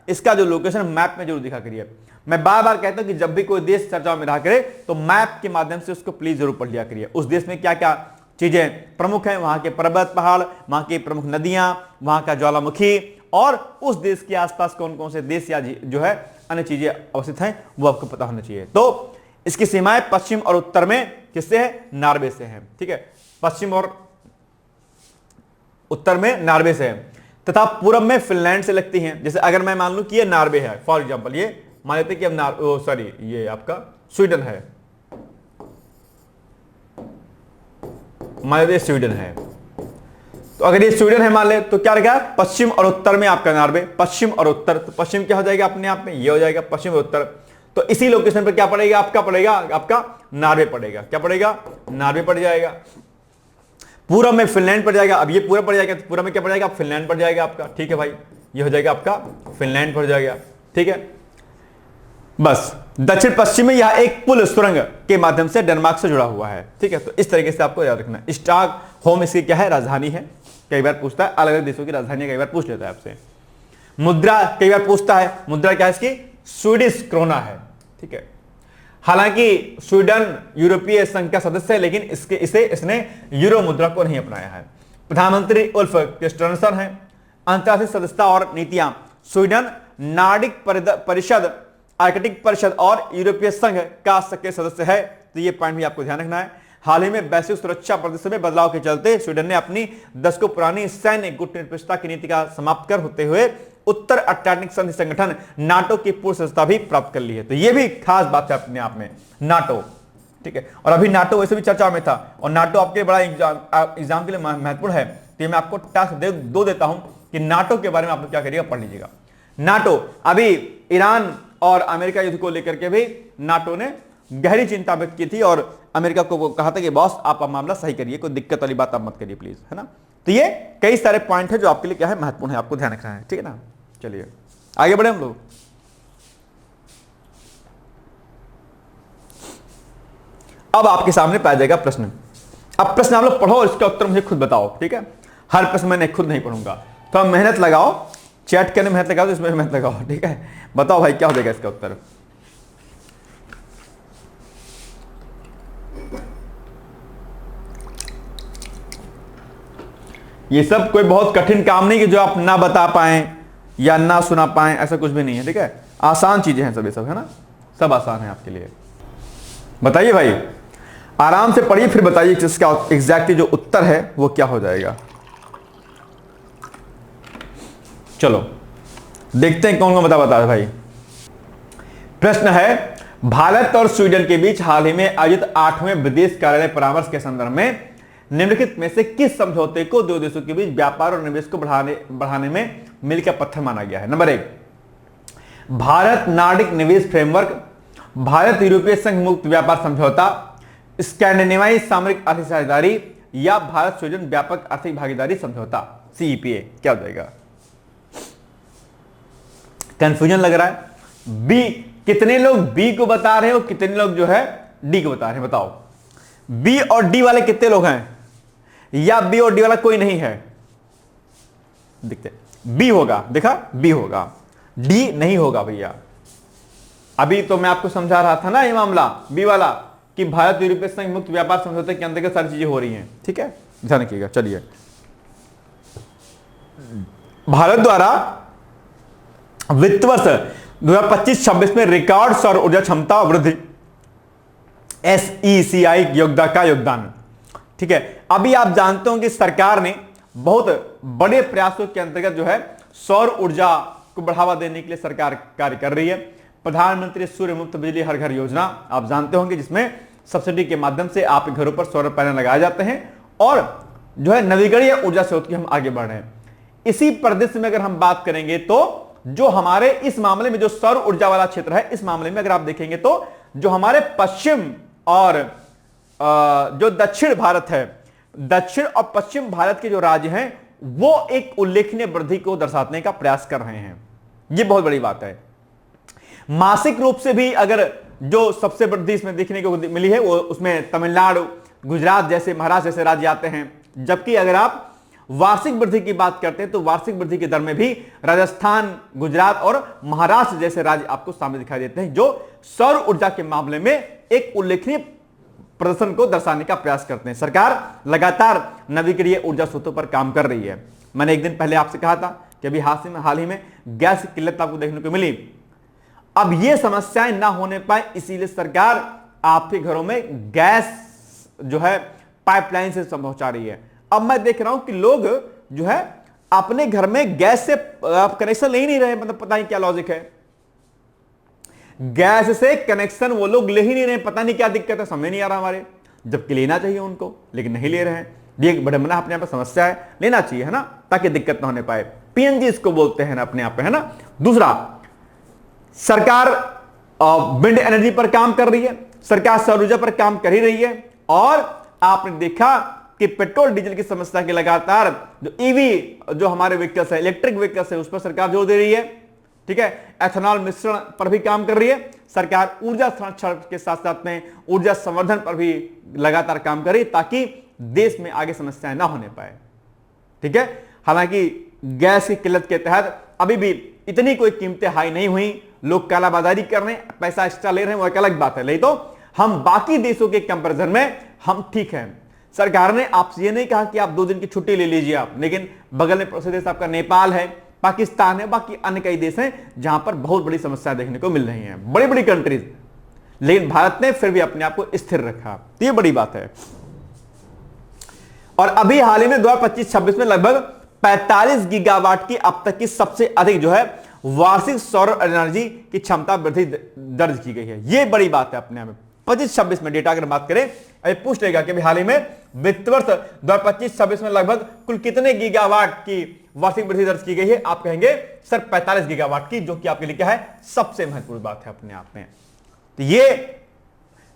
इसका जो लोकेशन मैप में जरूर दिखा करिए। मैं बार बार कहता हूं कि जब भी कोई देश चर्चाओं में रहा करे तो मैप के माध्यम से उसको प्लीज जरूर पढ़ लिया करिए। उस देश में क्या क्या चीजें प्रमुख हैं, वहां के पर्वत पहाड़, वहां की प्रमुख नदियां, वहां का ज्वालामुखी, और उस देश के आसपास कौन कौन से देश या जो है अन्य चीजें अवस्थित हैं वो आपको पता होना चाहिए। तो इसकी सीमाएं पश्चिम और उत्तर में किससे है, नॉर्वे से है। ठीक है, पश्चिम और उत्तर में नॉर्वे से है, तथा पूर्व में फिनलैंड से लगती हैं। जैसे अगर मैं मान लूं कि ये नॉर्वे है, फॉर एग्जांपल ये मान लेते हैं कि अब ये आपका स्वीडन है, मान लेते स्वीडन है, तो अगर ये स्वीडन है मान ले तो क्या रहेगा, पश्चिम और उत्तर में आपका नॉर्वे, पश्चिम और उत्तर, तो पश्चिम क्या हो जाएगा अपने आप में, ये हो जाएगा पश्चिम और उत्तर। तो इसी लोकेशन पर क्या पड़ेगा, आपका नॉर्वे पड़ेगा, क्या पड़ेगा, नॉर्वे पड़ जाएगा। पूर्व में फिनलैंड पड़ जाएगा, अब ये पूरा पड़ जाएगा, तो पूर्व में क्या पड़ जाएगा, फिनलैंड पड़ जाएगा आपका। ठीक है भाई, ये हो जाएगा आपका फिनलैंड पड़ जाएगा। ठीक है, बस दक्षिण पश्चिम में यह एक पुल सुरंग के माध्यम से डेनमार्क से जुड़ा हुआ है। ठीक है, तो इस तरीके से आपको याद रखना। स्टॉकहोम इसकी क्या है, राजधानी है। कई बार पूछता है, अलग अलग देशों की राजधानी कई बार पूछ लेता है आपसे। मुद्रा कई बार पूछता है, मुद्रा क्या है इसकी, स्वीडिश क्रोना है। ठीक है, हालांकि स्वीडन यूरोपीय संघ का सदस्य है, लेकिन इसने यूरो मुद्रा को नहीं अपनाया है। प्रधानमंत्री उल्फ क्रिस्टनसन है। अंतर्राष्ट्रीय सदस्यता और नीतियां, स्वीडन नार्डिक परिषद, आर्कटिक परिषद और यूरोपीय संघ का सक्रिय सदस्य है। तो ये पॉइंट भी आपको ध्यान रखना है। हाल ही में वैश्विक सुरक्षा परिदृश्य में बदलाव के चलते स्वीडन ने अपनी दशकों पुरानी सैन्य गुटनिरपेक्षता की नीति का समाप्त कर होते हुए उत्तर अटलांटिक संधि संगठन नाटो की पूर्ण सदस्यता भी प्राप्त कर ली है। तो ये भी खास बात है अपने आप में, नाटो। ठीक है, और अभी नाटो वैसे भी चर्चा में था, और नाटो आपके बड़ा एग्जाम के लिए महत्वपूर्ण है। तो मैं आपको टास्क दो देता हूं कि नाटो के बारे में आप लोग क्या करिएगा, पढ़ लीजिएगा। नाटो, अभी ईरान और अमेरिका युद्ध को लेकर के भी नाटो ने गहरी चिंता व्यक्त की थी, और अमेरिका को कहा था कि बॉस आप मामला सही करिए, कोई दिक्कत वाली बात आप मत करिए प्लीज, है ना। तो ये कई सारे पॉइंट है जो आपके लिए क्या है, महत्वपूर्ण है, आपको ध्यान रखना है। ठीक है ना, चलिए आगे बढ़े हम लोग। अब आपके सामने पाया जाएगा प्रश्न। अब प्रश्न आप लोग पढ़ो और इसका उत्तर मुझे खुद बताओ। ठीक है, हर प्रश्न मैंने खुद नहीं पढ़ूंगा, तो मेहनत लगाओ, चैट करने में मेहनत लगाओ, तो इसमें मेहनत लगाओ। ठीक है, बताओ भाई क्या हो जाएगा इसका उत्तर। ये सब कोई बहुत कठिन काम नहीं कि जो आप ना बता पाएं या ना सुना पाएं, ऐसा कुछ भी नहीं है। ठीक है, आसान चीजें हैं सब, ये सब है ना, सब आसान है आपके लिए। बताइए भाई, आराम से पढ़िए, फिर बताइए कि इसका एग्जैक्टली जो उत्तर है वो क्या हो जाएगा। चलो देखते हैं कौन कौन बता भाई। प्रश्न है, भारत और स्वीडन के बीच हाल ही में आयोजित 8वें विदेश कार्यालय परामर्श के संदर्भ में निम्नलिखित में से किस समझौते को दो देशों के बीच व्यापार और निवेश को बढ़ाने में मील का पत्थर माना गया है। नंबर 1, भारत नार्डिक निवेश फ्रेमवर्क, भारत यूरोपीय संघ मुक्त व्यापार समझौता, स्कैंडिनेवियाई सामरिक आर्थिक साझेदारी, या भारत स्वीडन व्यापक आर्थिक भागीदारी समझौता, CEPA। क्या हो जाएगा, कंफ्यूजन लग रहा है। बी, कितने लोग बी को बता रहे हैं और कितने लोग जो है डी को बता रहे हैं, बताओ। बी और डी वाले कितने लोग हैं, या बी और डी वाला कोई नहीं है, देखते। बी होगा, देखा, बी होगा, डी नहीं होगा भैया। अभी तो मैं आपको समझा रहा था ना ये मामला बी वाला, कि भारत यूरोपीय संघ मुक्त व्यापार समझौते के अंतर्गत सारी चीजें हो रही हैं। ठीक है, ध्यान रखिएगा। चलिए, भारत द्वारा वित्त वर्ष 2025-26 में रिकॉर्ड सौर ऊर्जा क्षमता वृद्धि SECI का योगदान। ठीक है, अभी आप जानते हो कि सरकार ने बहुत बड़े प्रयासों के अंतर्गत जो है सौर ऊर्जा को बढ़ावा देने के लिए सरकार कार्य कर रही है। प्रधानमंत्री सूर्य मुक्त बिजली हर घर योजना आप जानते होंगे, जिसमें सब्सिडी के माध्यम से आप घरों पर सौर पैनल लगाए जाते हैं और जो है नवीकरणीय ऊर्जा स्रोत की हम आगे बढ़ रहे हैं। इसी परिदृश्य में अगर हम बात करेंगे तो जो हमारे इस मामले में जो सौर ऊर्जा वाला क्षेत्र है, इस मामले में अगर आप देखेंगे तो जो हमारे पश्चिम और जो दक्षिण भारत है, दक्षिण और पश्चिम भारत के जो राज्य हैं वो एक उल्लेखनीय वृद्धि को दर्शाने का प्रयास कर रहे हैं। यह बहुत बड़ी बात है। मासिक रूप से भी अगर जो सबसे वृद्धि इसमें देखने को मिली है वो उसमें तमिलनाडु, गुजरात जैसे, महाराष्ट्र जैसे राज्य आते हैं। जबकि अगर आप वार्षिक वृद्धि की बात करते हैं तो वार्षिक वृद्धि की दर में भी राजस्थान, गुजरात और महाराष्ट्र जैसे राज्य आपको सामने दिखाई देते हैं, जो सौर ऊर्जा के मामले में एक उल्लेखनीय प्रदर्शन को दर्शाने का प्रयास करते हैं। सरकार लगातार नवीकरणीय ऊर्जा स्रोतों पर काम कर रही है। मैंने एक दिन पहले आपसे कहा था कि अभी हाल ही में गैस की किल्लत आपको देखने को मिली। अब ये समस्याएं ना होने पाए इसीलिए सरकार आपके घरों में गैस जो है पाइपलाइन से पहुंचा रही है। अब मैं देख रहा हूं कि लोग जो है अपने घर में गैस से कनेक्शन ले ही नहीं रहे, मतलब पता नहीं क्या लॉजिक है। गैस से कनेक्शन वो लोग ले ही नहीं रहे, पता नहीं क्या दिक्कत है, समझ नहीं आ रहा हमारे। जबकि लेना चाहिए उनको, लेकिन नहीं ले रहे हैं। ये एक बड़ा अपने आप में समस्या है, लेना चाहिए, है ना, ताकि दिक्कत ना होने पाए। पीएनजी इसको बोलते हैं ना अपने आप में, है ना। दूसरा, सरकार विंड एनर्जी पर काम कर रही है, सरकार सौर ऊर्जा पर काम कर ही रही है। और आपने देखा कि पेट्रोल डीजल की समस्या के लगातार जो ईवी, जो हमारे व्हीकल्स है, इलेक्ट्रिक व्हीकल्स है, उस पर सरकार जोर दे रही है। ठीक है, एथेनॉल मिश्रण पर भी काम कर रही है सरकार। ऊर्जा संरक्षण के साथ साथ में ऊर्जा संवर्धन पर भी लगातार काम कर रही है, ताकि देश में आगे समस्याएं ना होने पाए। ठीक है, हालांकि गैस की किल्लत के तहत अभी भी इतनी कोई कीमतें हाई नहीं हुई, लोग कालाबाजारी कर रहे हैं, पैसा एक्स्ट्रा ले रहे हैं, वो एक अलग बात है। नहीं तो हम बाकी देशों के कंपैरिजन में हम ठीक हैं। सरकार ने आपसे ये नहीं कहा कि आप 2 दिन की छुट्टी ले लीजिए आप, लेकिन बगल में पड़ोसी देश आपका नेपाल है, पाकिस्तान है, बाकी अन्य कई देश हैं जहां पर बहुत बड़ी समस्या देखने को मिल रही हैं, बड़ी बड़ी कंट्रीज। लेकिन भारत ने फिर भी अपने आप को स्थिर रखा, तो ये बड़ी बात है। और अभी हाल ही में 2025-26 में लगभग 45 गीगावाट की अब तक की सबसे अधिक जो है वार्षिक सौर एनर्जी की क्षमता वृद्धि दर्ज की गई है। यह बड़ी बात है अपने आप में। 25-26 में डेटा अगर बात करें, अभी पूछ लेगा कि हाल ही में वित्त वर्ष 2025-26 में लगभग कुल कितने गीगावाट की वार्षिक वृद्धि दर्ज की गई है, आप कहेंगे सर 45 गीगावाट की, जो कि आपके लिए क्या है, सबसे महत्वपूर्ण बात है अपने आप में। तो ये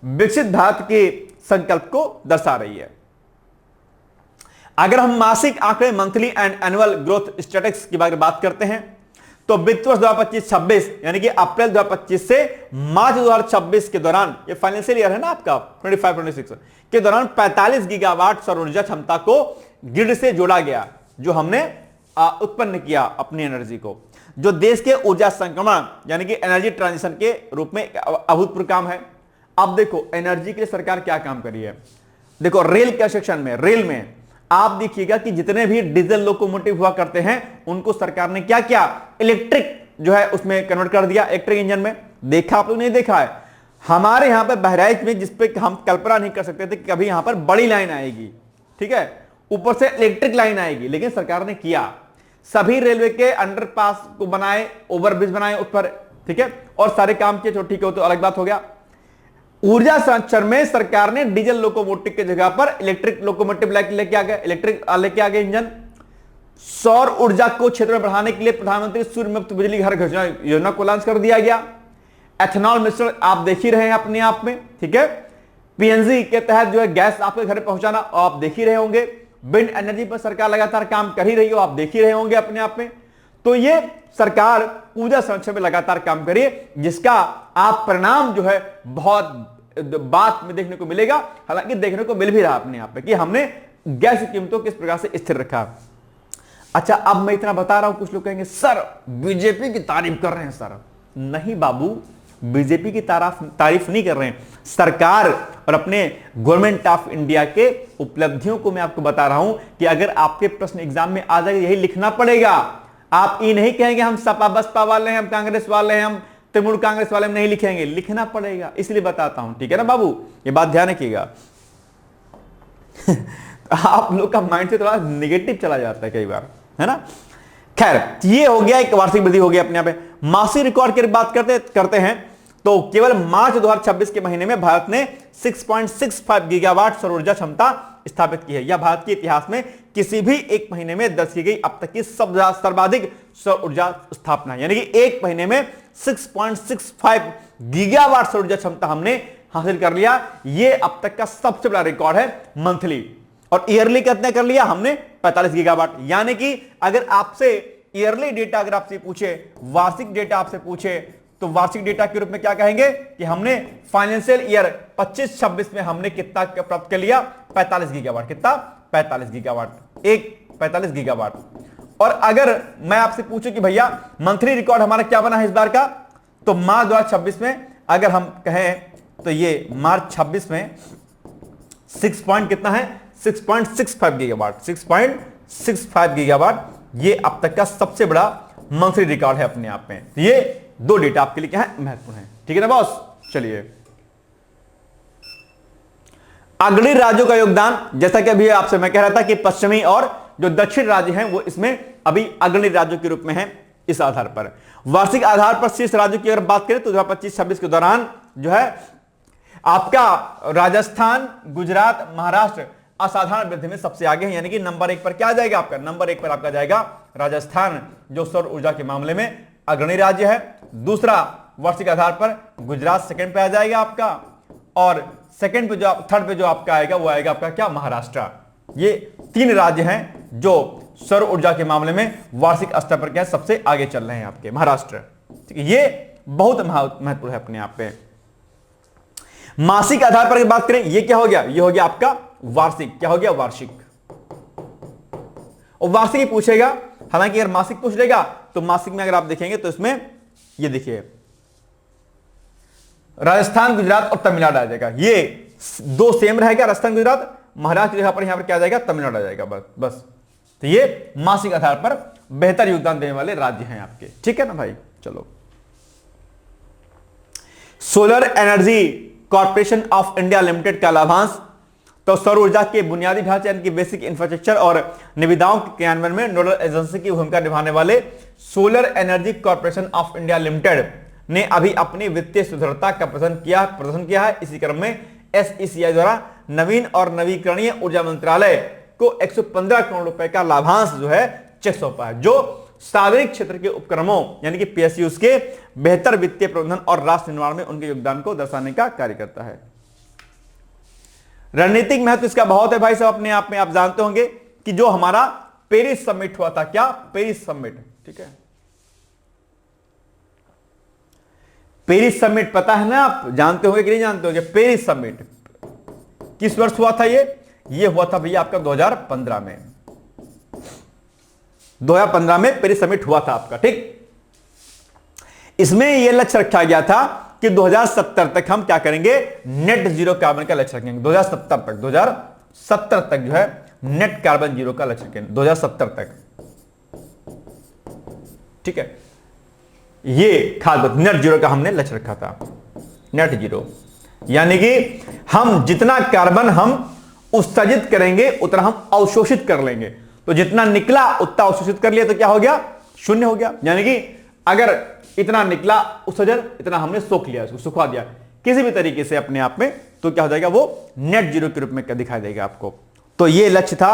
विकसित भारत के संकल्प को दर्शा रही है। अगर हम मासिक आंकड़े, monthly and annual growth statistics की बात करते हैं, तो वित्त वर्ष 2025-26 यानी कि अप्रैल 2025 से मार्च 2026 के दौरान, ये फाइनेंशियल ईयर है ना आपका 25-26 के दौरान 45 गीगावाट सौर ऊर्जा क्षमता को ग्रिड से जोड़ा गया, जो हमने उत्पन्न किया अपनी एनर्जी को, जो देश के ऊर्जा संक्रमण यानी कि एनर्जी ट्रांजिशन के रूप में अभूतपूर्व काम है। अब देखो एनर्जी के लिए सरकार क्या काम करी है। देखो रेल के सेक्शन में, रेल में आप देखिएगा कि जितने भी डीजल लोकोमोटिव हुआ करते हैं उनको सरकार ने क्या किया, इलेक्ट्रिक जो है उसमें कन्वर्ट कर दिया, इलेक्ट्रिक इंजन में। देखा आप लोग नहीं देखा है? हमारे यहां पर बहराइच में, जिसपे हम कल्पना नहीं कर सकते थे कि कभी यहां पर बड़ी लाइन आएगी, ठीक है, ऊपर से इलेक्ट्रिक लाइन आएगी, लेकिन सरकार ने किया। सभी रेलवे के अंडरपास को बनाए, ओवरब्रिज बनाए उस पर, ठीक है, और सारे काम किए, तो ठीक है, तो अलग बात हो गया। ऊर्जा संरक्षण में सरकार ने डीजल लोकोमोटिव की जगह पर इलेक्ट्रिक लोकोमोटिव लेके आ गए, इलेक्ट्रिक लेके आ गए इंजन। सौर ऊर्जा को क्षेत्र में बढ़ाने के लिए प्रधानमंत्री सूर्य मुक्त बिजली घर योजना को लॉन्च कर दिया गया। एथेनॉल मिश्रण आप देख ही रहे हैं अपने आप में, ठीक है। पीएनजी के तहत जो है गैस आपके घर पहुंचाना आप देख ही रहे होंगे। विंड एनर्जी पर सरकार लगातार काम कर ही रही हो, आप देख ही रहे होंगे अपने आप में। तो ये सरकार ऊर्जा संरक्षण में लगातार काम करिए, जिसका आप परिणाम जो है बहुत बात में देखने को मिलेगा। हालांकि देखने को मिल भी रहा अपने आप में कि हमने गैस की कीमतों को किस प्रकार से स्थिर रखा। अच्छा, अब मैं इतना बता रहा हूं, कुछ लोग कहेंगे सर बीजेपी की तारीफ कर रहे हैं। सर नहीं बाबू, बीजेपी की तारीफ नहीं कर रहे हैं, सरकार और अपने गवर्नमेंट ऑफ इंडिया के उपलब्धियों को मैं आपको बता रहा हूं कि अगर आपके प्रश्न एग्जाम में आ जाए यही लिखना पड़ेगा। आप ये नहीं कहेंगे हम सपा बसपा वाले हैं, हम कांग्रेस वाले हैं, हम तृणमूल कांग्रेस वाले में नहीं लिखेंगे, लिखना पड़ेगा, इसलिए बताता हूं, ठीक है ना बाबू, ये बात ध्यान रखिएगा। आप लोग का माइंड से थोड़ा नेगेटिव चला जाता है कई बार, है ना। खैर, ये हो गया, एक वार्षिक वृद्धि हो गया अपने आप में। मासिक रिकॉर्ड की बात करते हैं तो केवल मार्च 2026 के महीने में भारत ने 6.65 गीगावाट सौर ऊर्जा क्षमता स्थापित की है। यह भारत के इतिहास में किसी भी एक महीने में दर्ज की गई अब तक की सर्वाधिक सौर ऊर्जा स्थापना, यानी कि एक महीने में 6.65 गीगावाट सौर ऊर्जा क्षमता हमने हासिल कर लिया। यह अब तक का सबसे बड़ा रिकॉर्ड है मंथली। और ईयरली कितने कर लिया हमने? 45 गीगावाट। यानी कि अगर आपसे ईयरली डेटा अगर आपसे पूछे, वार्षिक डेटा आपसे पूछे, तो वार्षिक डेटा के रूप में क्या कहेंगे कि हमने फाइनेंशियल ईयर 25-26 में हमने कितना प्राप्त कर लिया, 45 गीगावाट। कितना? 45 गीगावाट, एक 45 गीगावाट। और अगर मैं आपसे पूछूं कि भैया मंथली रिकॉर्ड हमारा क्या बना है इस बार का, तो मार्च 2026 में अगर हम कहें तो ये मार्च 26 में 6 पॉइंट कितना है, 6.65 गीगावाट, 6.65 गीगावाट। ये अब तक का सबसे बड़ा मंथली रिकॉर्ड है अपने आप में। तो ये दो डेटा आपके लिए क्या है, महत्वपूर्ण है। ठीक है ना बॉस? चलिए, अग्रणी राज्यों का योगदान, जैसा कि अभी आपसे मैं कह रहा था कि पश्चिमी और जो दक्षिण राज्य हैं वो इसमें अभी अग्रणी राज्यों के रूप में हैं। इस आधार पर वार्षिक आधार पर शीर्ष राज्यों की अगर बात करें तो 2025-26 के दौरान जो है आपका राजस्थान, गुजरात, महाराष्ट्र असाधारण वृद्धि में सबसे आगे है। यानी कि नंबर 1 पर क्या आ जाएगा आपका, नंबर 1 पर आपका जाएगा राजस्थान, जो सौर ऊर्जा के मामले में अग्रणी राज्य है। दूसरा वार्षिक आधार पर गुजरात सेकंड पे आ जाएगा आपका, और सेकंड पे जो थर्ड पे जो आपका आएगा वो आएगा आपका क्या, महाराष्ट्र। ये 3 राज्य हैं जो सौर ऊर्जा के मामले में वार्षिक स्तर पर क्या सबसे आगे चल रहे हैं आपके, महाराष्ट्र। ठीक है, ये बहुत महत्वपूर्ण है अपने आप पे। मासिक आधार पर बात करें, ये क्या हो गया, ये हो गया आपका वार्षिक। क्या हो गया, वार्षिक। और वार्षिक ही पूछेगा, हालांकि अगर मासिक पूछ लेगा तो मासिक में अगर आप देखेंगे तो इसमें ये देखिए राजस्थान, गुजरात और तमिलनाडु आ जाएगा। ये 2 सेम रहेगा, राजस्थान, गुजरात। महाराष्ट्र की जगह पर यहां पर क्या आ जाएगा, तमिलनाडु आ जाएगा बस। तो ये मासिक आधार पर बेहतर योगदान देने वाले राज्य हैं आपके। ठीक है ना भाई? चलो, solar energy corporation of India limited का लाभांश, तो सौर ऊर्जा के बुनियादी ढांचे यानी कि बेसिक इंफ्रास्ट्रक्चर और निविदाओं के क्रियान्वयन में नोडल एजेंसी की भूमिका निभाने वाले solar energy corporation of India limited ने अभी अपनी वित्तीय सुदृढ़ता का प्रदर्शन किया है। इसी क्रम में SECI द्वारा नवीन और नवीकरणीय ऊर्जा मंत्रालय को 115 करोड़ रुपए का लाभांश जो है चेक सौंपा है, जो सार्वजनिक क्षेत्र के उपक्रमों यानी कि PSUs के बेहतर वित्तीय प्रबंधन और राष्ट्र निर्माण में उनके योगदान को दर्शाने का कार्य करता है। रणनीतिक महत्व इसका बहुत है भाई साहब अपने आप में। आप जानते होंगे कि जो हमारा पेरिस समिट हुआ था, क्या पेरिस समिट, ठीक है, पेरिस समिट पता है ना, आप जानते होंगे कि नहीं जानते होंगे? पेरिस समिट किस वर्ष हुआ था? ये हुआ था भैया आपका 2015 में। 2015 में पेरिस समिट हुआ था आपका। ठीक, इसमें यह लक्ष्य रखा गया था कि 2070 तक हम क्या करेंगे, नेट जीरो कार्बन का लक्ष्य रखेंगे। 2070 तक जो है नेट कार्बन जीरो का लक्ष्य रखेंगे, 2070 तक। ठीक है, ये खाद्य नेट जीरो का हमने लक्ष्य रखा था, नेट जीरो। यानी कि हम जितना कार्बन हम उत्सर्जित करेंगे उतना हम अवशोषित कर लेंगे। तो जितना निकला उतना अवशोषित कर लिया तो क्या हो गया, 0 हो गया। यानी कि अगर इतना निकला उत्सर्जन, इतना हमने सोख लिया, इसको सुखा दिया किसी भी तरीके से अपने आप में, तो क्या हो जाएगा, वो नेट जीरो के रूप में दिखाई देगा आपको। तो ये लक्ष्य था,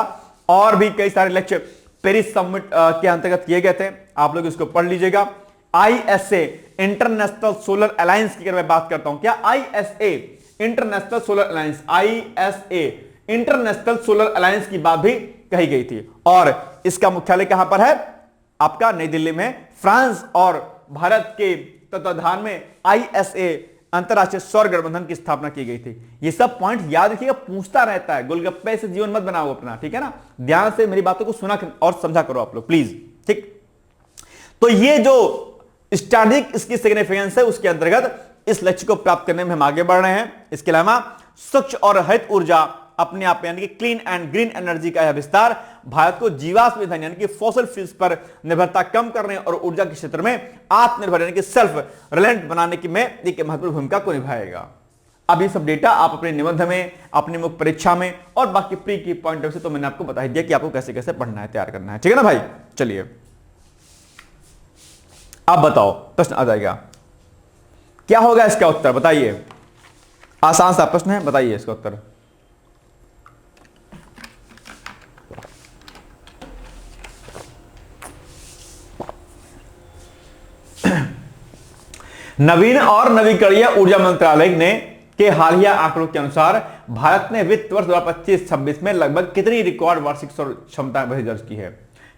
और भी कई सारे लक्ष्य पेरिस समिट के अंतर्गत किए गए थे, आप लोग इसको पढ़ लीजिएगा। ISA इंटरनेशनल सोलर अलायंस की अगर मैं बात करता हूं, क्या ISA international solar alliance, ISA international solar alliance की बात भी कही गई थी, और इसका मुख्यालय कहां पर है आपका, नई दिल्ली में। फ्रांस और भारत के तत्वाधान में ISA अंतरराष्ट्रीय सौर गठबंधन की स्थापना की गई थी। ये सब पॉइंट याद रखिएगा, पूछता रहता है, गोलगप्पे से जीवन मत बनाओ अपना, ठीक है ना? ध्यान से मेरी बातों को सुना और समझा करो आप लोग प्लीज। ठीक, तो ये जो स्ट्रैटेजिक इसकी सिग्निफिकेंस है, उसके अंतर्गत इस लक्ष्य को प्राप्त करने में हम आगे बढ़ रहे हैं। इसके अलावा स्वच्छ और हरित ऊर्जा अपने आप यानी कि क्लीन एंड ग्रीन एनर्जी का यह विस्तार भारत को जीवाश्म ईंधन यानी कि फॉसिल फ्यूल्स पर निर्भरता कम करने और ऊर्जा के क्षेत्र में आत्मनिर्भर यानी कि सेल्फ रिलायंट बनाने की में एक महत्वपूर्ण भूमिका को निभाएगा। अब ये सब डेटा आप अपने निबंध में, अपनी मुख्य परीक्षा में और बाकी प्री की पॉइंट ऑफ से तो मैंने आपको बता दिया कि आपको कैसे कैसे पढ़ना है, तैयार करना है। ठीक है ना भाई? चलिए आप बताओ, प्रश्न आ जाएगा, क्या होगा इसका उत्तर बताइए। आसान सा प्रश्न है, बताइए इसका उत्तर। नवीन और नवीकरणीय ऊर्जा मंत्रालय ने के हालिया आंकड़ों के अनुसार भारत ने वित्त वर्ष 2025-26 में लगभग कितनी रिकॉर्ड वार्षिक सौर क्षमता दर्ज की है?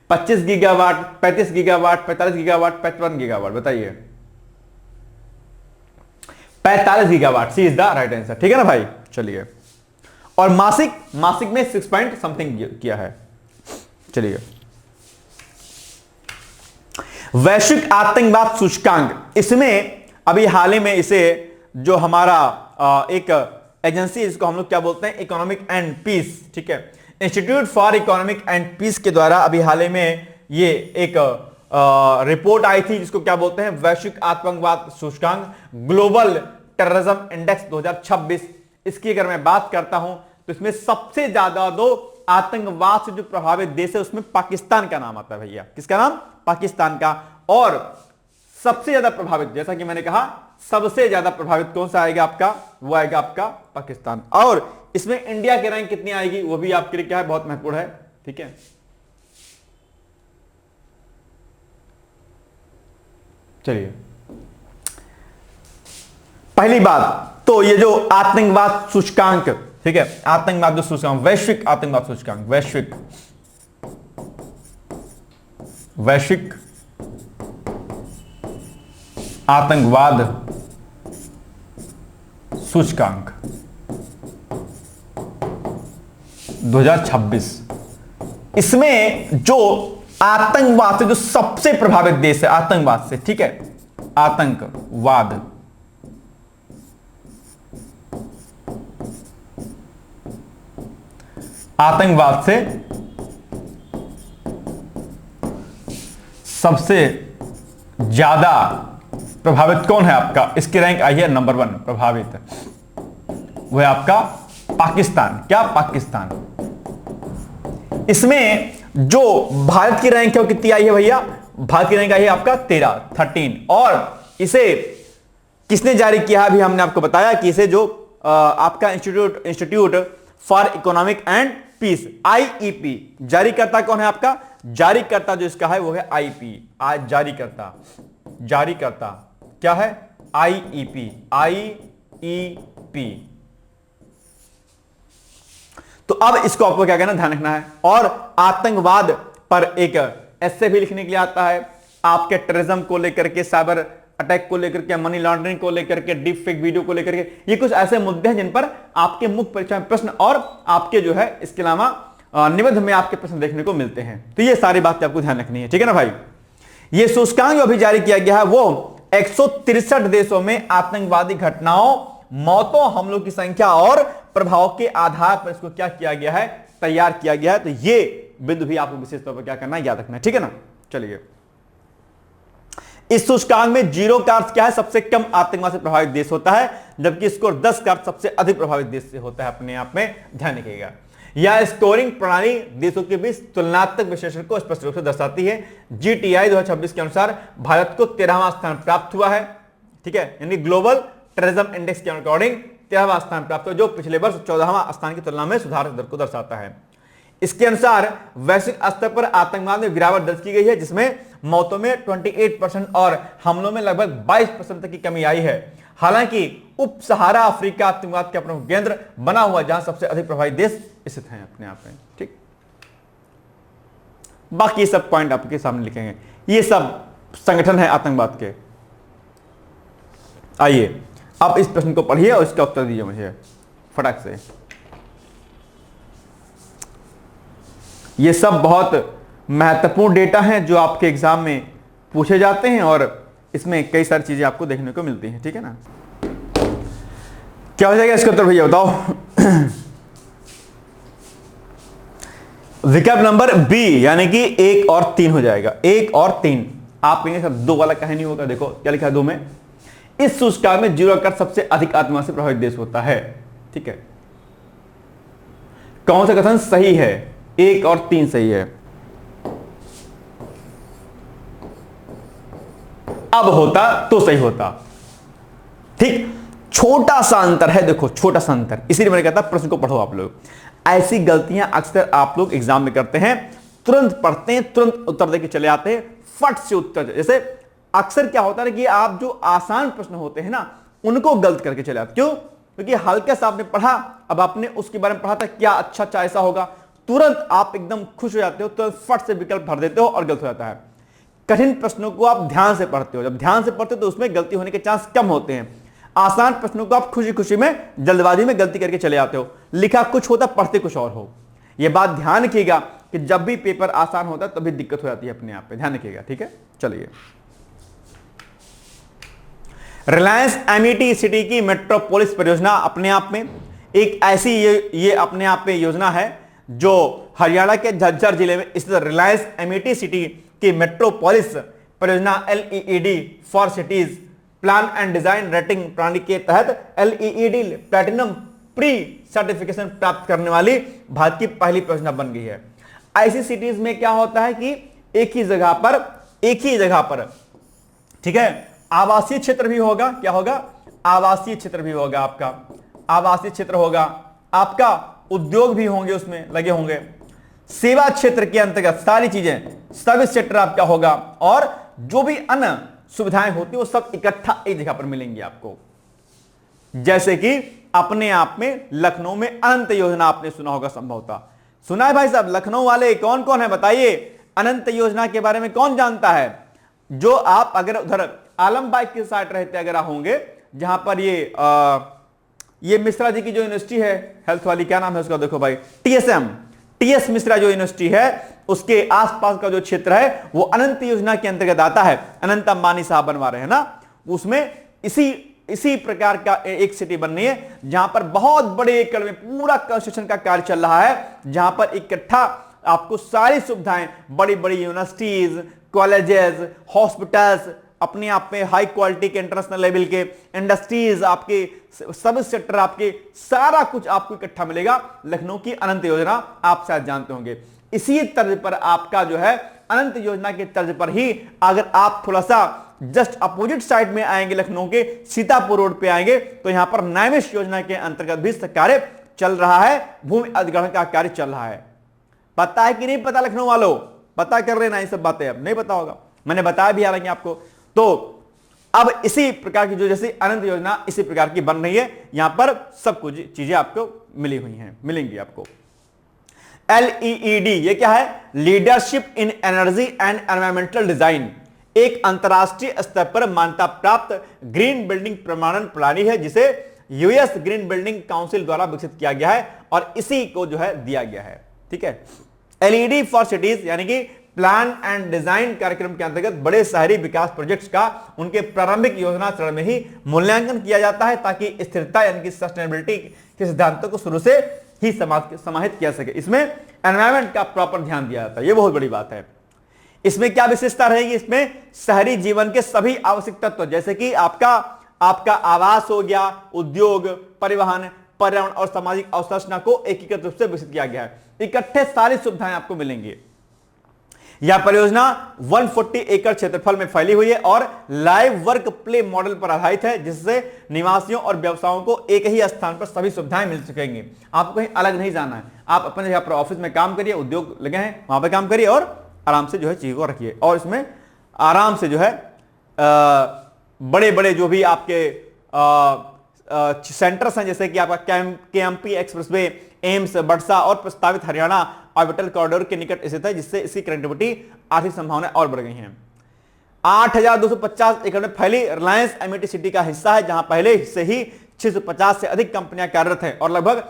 25 गीगावाट, 35 गीगावाट, 45 गीगावाट, 55 गीगावाट, बताइए। 45 gigawatt, C is the right answer. ठीक है ना भाई, चलिए। और मासिक में 6 पॉइंट समथिंग किया है। चलिए, वैश्विक आतंकवाद सूचकांक, इसमें अभी हाल ही में इसे जो हमारा एक एजेंसी, इसको हम लोग क्या बोलते हैं, इकोनॉमिक एंड पीस, ठीक है, institute for economic and peace के द्वारा अभी हाल ही में ये एक रिपोर्ट आई थी, जिसको क्या बोलते हैं, वैश्विक आतंकवाद सूचकांक, ग्लोबल टेररिज्म इंडेक्स 2026। इसकी अगर मैं बात करता हूं तो इसमें सबसे ज्यादा दो आतंकवाद से जो प्रभावित देश है उसमें पाकिस्तान का नाम आता है भैया। किसका नाम? पाकिस्तान का। और सबसे ज्यादा प्रभावित, जैसा कि मैंने कहा, सबसे ज्यादा प्रभावित कौन सा आएगा आपका? वो आएगा आपका पाकिस्तान। और इसमें इंडिया की रैंक कितनी आएगी वो भी आपके लिए क्या है, बहुत महत्वपूर्ण है। ठीक है, चलिए, पहली बात तो ये जो आतंकवाद सूचकांक, ठीक है, आतंकवाद जो सूचकांक, वैश्विक आतंकवाद सूचकांक, वैश्विक आतंकवाद सूचकांक 2026, इसमें जो आतंकवाद से जो सबसे प्रभावित देश है, आतंकवाद से, ठीक है, आतंकवाद से सबसे ज्यादा प्रभावित कौन है आपका? इसकी रैंक आई है नंबर 1 प्रभावित, वो है आपका पाकिस्तान। क्या? पाकिस्तान। इसमें जो भारत की रैंक है वो कितनी आई है भैया? भारत की रैंक आई है आपका 13। और इसे किसने जारी किया? अभी हमने आपको बताया कि इसे जो आपका institute for economic and peace, IEP, जारीकर्ता कौन है आपका? जारीकर्ता जो इसका है वो है आईपी, जारीकर्ता क्या है? आईईपी। तो अब इसको आपको क्या कहना, ध्यान रखना है। और आतंकवाद पर एक ऐसे भी लिखने के लिए आता है, आपके टेररिज्म को लेकर के, साइबर अटैक को लेकर के, मनी लॉन्ड्रिंग को लेकर के, डीप फेक वीडियो को लेकर के, ये कुछ ऐसे मुद्दे हैं जिन पर आपके मुख्य परीक्षा में प्रश्न और आपके जो है इसके अलावा निबंध में आपके प्रश्न देखने को मिलते हैं। तो ये सारी बातें आपको ध्यान रखनी है। ठीक है ना भाई। ये सूचकांक जो अभी जारी किया गया है वो 163 देशों में आतंकवादी घटनाओं, मौतों, हमलों की संख्या और प्रभाव के आधार पर इसको क्या किया गया है, तैयार किया गया है। तो ये बिंदु भी आपको विशेष तौर पर क्या करना है, याद रखना है। ठीक है ना। चलिए, इस सूचकांक में 0 का अर्थ क्या है? सबसे कम आतंकवाद से प्रभावित देश होता है, जबकि स्कोर 10 का अर्थ सबसे अधिक प्रभावित देश से होता है। अपने आप में ध्यान रखिएगा। यह स्कोरिंग प्रणाली देशों के बीच तुलनात्मक विश्लेषण को स्पष्ट रूप से दर्शाती है। GTI 2026 के अनुसार भारत को 13वां स्थान प्राप्त हुआ है। ठीक है, यानी ग्लोबल टेररिज्म इंडेक्स के अकॉर्डिंग 13वां स्थान प्राप्त हुआ, जो पिछले वर्ष 14वां स्थान की तुलना में सुधार दर को दर्शाता है। इसके अनुसार वैश्विक स्तर पर आतंकवाद में गिरावट दर्ज की गई है, जिसमें मौतों में 28% और हमलों में लगभग 22% तक की कमी आई है। हालांकि उप सहारा अफ्रीका आतंकवाद का प्रमुख केंद्र बना हुआ, जहां सबसे अधिक प्रभावित देश स्थित हैं अपने आप में। ठीक, बाकी सब पॉइंट आपके सामने लिखेंगे। ये सब संगठन है आतंकवाद के। आइए अब इस प्रश्न को पढ़िए और इसका उत्तर दीजिए मुझे फटाक से। ये सब बहुत महत्वपूर्ण डेटा हैं जो आपके एग्जाम में पूछे जाते हैं और इसमें कई सारी चीजें आपको देखने को मिलती हैं। ठीक है ना। क्या हो जाएगा इसका उत्तर भैया बताओ? विकल्प नंबर बी, यानी कि 1 और 3 हो जाएगा। 1 और 3 आप कहेंगे सर 2 वाला कहीं नहीं होगा। देखो क्या लिखा है 2 में, इस सूचकांक में 0 का सबसे अधिक आतंकवाद से प्रभावित देश होता है। ठीक है, कौन सा कथन सही है? 1 और 3 सही है। अब होता तो सही होता। ठीक, छोटा सा अंतर है, देखो छोटा सा अंतर, इसीलिए मैंने कहता प्रश्न को पढ़ो आप लोग। ऐसी गलतियां अक्सर आप लोग एग्जाम में करते हैं, तुरंत पढ़ते हैं, तुरंत उत्तर देके चले आते हैं, फट से उत्तर। जैसे अक्सर क्या होता है कि आप जो आसान प्रश्न होते हैं ना उनको गलत करके चले आते। क्यों? क्योंकि हल्का सा आपने पढ़ा, अब आपने उसके बारे में पढ़ा था क्या अच्छा ऐसा होगा, तुरंत आप एकदम खुश हो जाते हो, तो फट से विकल्प भर देते हो और गलत हो जाता है। कठिन प्रश्नों को आप ध्यान से पढ़ते हो, जब ध्यान से पढ़ते हो तो उसमें गलती होने के चांस कम होते हैं। आसान प्रश्नों को आप खुशी खुशी में जल्दबाजी में गलती करके चले आते हो, लिखा कुछ होता पढ़ते कुछ और हो। यह बात ध्यान रखिएगा कि जब भी पेपर आसान होता है तभी दिक्कत हो जाती है अपने आप पे, ध्यान रखिएगा, ठीक है। चलिए, रिलायंस एमिटी सिटी की मेट्रोपोलिस परियोजना अपने आप में एक ऐसी ये अपने आप में योजना है जो हरियाणा के झज्जर जिले में स्थित रिलायंस एमिटी सिटी की मेट्रोपोलिस परियोजना LEED for cities plan and design rating प्रणाली के तहत LEED प्लैटिनम प्री सर्टिफिकेशन प्राप्त करने वाली भारत की पहली परियोजना बन गई है। ऐसी सिटीज में क्या होता है कि एक ही जगह पर ठीक है, आवासीय क्षेत्र भी होगा, क्या होगा, आवासीय क्षेत्र भी होगा, आपका आवासीय क्षेत्र होगा, आपका उद्योग भी होंगे, उसमें लगे होंगे, सेवा क्षेत्र के अंतर्गत सारी चीजें, सर्विस सेक्टर आपका होगा, और जो भी अन्य सुविधाएं होती है वो सब इकट्ठा एक जगह पर मिलेंगी आपको। जैसे कि अपने आप में लखनऊ में अनंत योजना आपने सुना होगा, संभवतः सुना है भाई साहब। लखनऊ वाले कौन कौन है बताइए, अनंत योजना के बारे में कौन जानता है? जो आप अगर उधर आलमबाग की साइड रहते अगर होंगे, जहां पर ये मिश्रा जी की जो यूनिवर्सिटी है हेल्थ वाली, क्या नाम है उसका, देखो भाई, TS मिश्रा जो यूनिवर्सिटी है, उसके आसपास का जो क्षेत्र है वो अनंत योजना के अंतर्गत आता है। अनंत अंबानी साहब बनवा रहे हैं ना, उसमें इसी प्रकार का एक सिटी बननी है जहां पर बहुत बड़े एकड़ में पूरा कंस्ट्रक्शन का कार्य चल रहा है, जहां पर इकट्ठा आपको सारी सुविधाएं, बड़ी बड़ी यूनिवर्सिटीज, कॉलेजेस, हॉस्पिटल्स, अपने आप में हाई क्वालिटी के इंटरनेशनल लेवल के इंडस्ट्रीज, आपके सब सेक्टर, आपके सारा कुछ आपको इकट्ठा मिलेगा। लखनऊ की अनंत योजना आप शायद जानते होंगे। इसी तर्ज पर आपका जो है अनंत योजना के तर्ज पर ही अगर आप थोड़ा सा जस्ट अपोजिट साइड में आएंगे, लखनऊ के सीतापुर रोड पे आएंगे, तो यहां पर नैमिष योजना के अंतर्गत भी कार्य चल रहा है, भूमि अधिग्रहण का कार्य चल रहा है। पता है कि नहीं पता लखनऊ वालों? पता कर रहे ना ये सब बातें, अब नहीं पता होगा, मैंने बताया भी हालांकि आपको। तो अब इसी प्रकार की जो जैसे अनंत योजना इसी प्रकार की बन रही है, यहां पर सब कुछ चीजें आपको मिली हुई हैं, मिलेंगी आपको। LEED ये क्या है? Leadership in energy and environmental design, एक अंतरराष्ट्रीय स्तर पर मान्यता प्राप्त ग्रीन बिल्डिंग प्रमाणन प्रणाली है, जिसे US ग्रीन बिल्डिंग काउंसिल द्वारा विकसित किया गया है और इसी को जो है दिया गया है, ठीक है। LED फॉर सिटीज यानी कि प्लान एंड डिजाइन कार्यक्रम के अंतर्गत बड़े शहरी विकास प्रोजेक्ट्स का उनके प्रारंभिक योजना चरण में ही मूल्यांकन किया जाता है, ताकि स्थिरता यानी कि सस्टेनेबिलिटी के सिद्धांतों को शुरू से ही समाहित किया सके। इसमें एनवायरमेंट का प्रॉपर ध्यान दिया जाता है, यह बहुत बड़ी बात है। इसमें क्या विशेषता रहेगी? इसमें शहरी जीवन के सभी आवश्यक तत्व, जैसे कि आपका आवास हो गया, उद्योग, परिवहन, पर्यावरण और सामाजिक अवसंरचना को एकीकृत रूप से विकसित किया गया है। इकट्ठे सारी सुविधाएं आपको मिलेंगी। यह परियोजना 140 एकड़ क्षेत्रफल में फैली हुई है और लाइव वर्क प्ले मॉडल पर आधारित है, जिससे निवासियों और व्यवसायों को एक ही स्थान पर सभी सुविधाएं मिल सकेंगी। आपको कहीं अलग नहीं जाना है, आप अपने जगह पर ऑफिस में काम करिए, उद्योग लगे हैं वहां पर काम करिए और आराम से जो है चीजों को रखिए। और इसमें आराम से जो है बड़े बड़े जो भी आपके सेंटर्स हैं, जैसे कि आपका KMP एक्सप्रेसवे, एम्स, बड़सा और प्रस्तावित हरियाणा ऑर्बिटल कॉरिडोर के निकट स्थित है, जिससे इसकी कनेक्टिविटी आर्थिक संभावनाएं और बढ़ गई हैं। 8,250 एकड़ में फैली रिलायंस एमिटी सिटी का हिस्सा है, जहां पहले से ही 650 से अधिक कंपनियां कार्यरत हैं और लगभग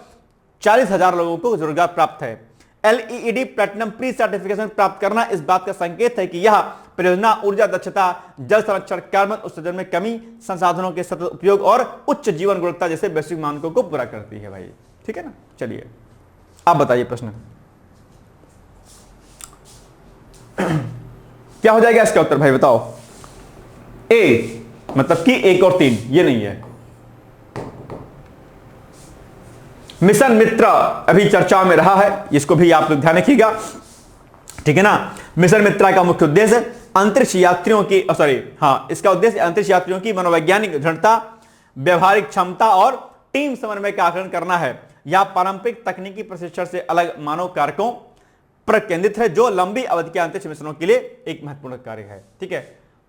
40,000 लोगों को रोजगार प्राप्त है। LEED प्लैटिनम प्री सर्टिफिकेशन प्राप्त करना इस बात का संकेत है कि यह परियोजना ऊर्जा दक्षता, जल संरक्षण, कार्बन उत्सर्जन में कमी, संसाधनों के सतत उपयोग और उच्च जीवन गुणवत्ता जैसे वैश्विक मानकों को पूरा करती है भाई, ठीक है ना। चलिए आप बताइए प्रश्न क्या हो जाएगा इसका उत्तर भाई, बताओ। ए मतलब कि 1 और 3, ये नहीं है। मिशन मित्र अभी चर्चा में रहा है, इसको भी आप लोग ध्यान रखिएगा, ठीक है ना। मिशन मित्र का मुख्य उद्देश्य अंतरिक्ष यात्रियों की इसका उद्देश्य अंतरिक्ष यात्रियों की मनोवैज्ञानिक दृढ़ता, व्यवहारिक क्षमता और टीम समन्वय का आकलन करना है। यह पारंपरिक तकनीकी प्रशिक्षण से अलग मानव कारकों पर केंद्रित है, जो लंबी अवधि के अंतरिक्ष मिशनों के लिए एक महत्वपूर्ण कार्य है, ठीक है।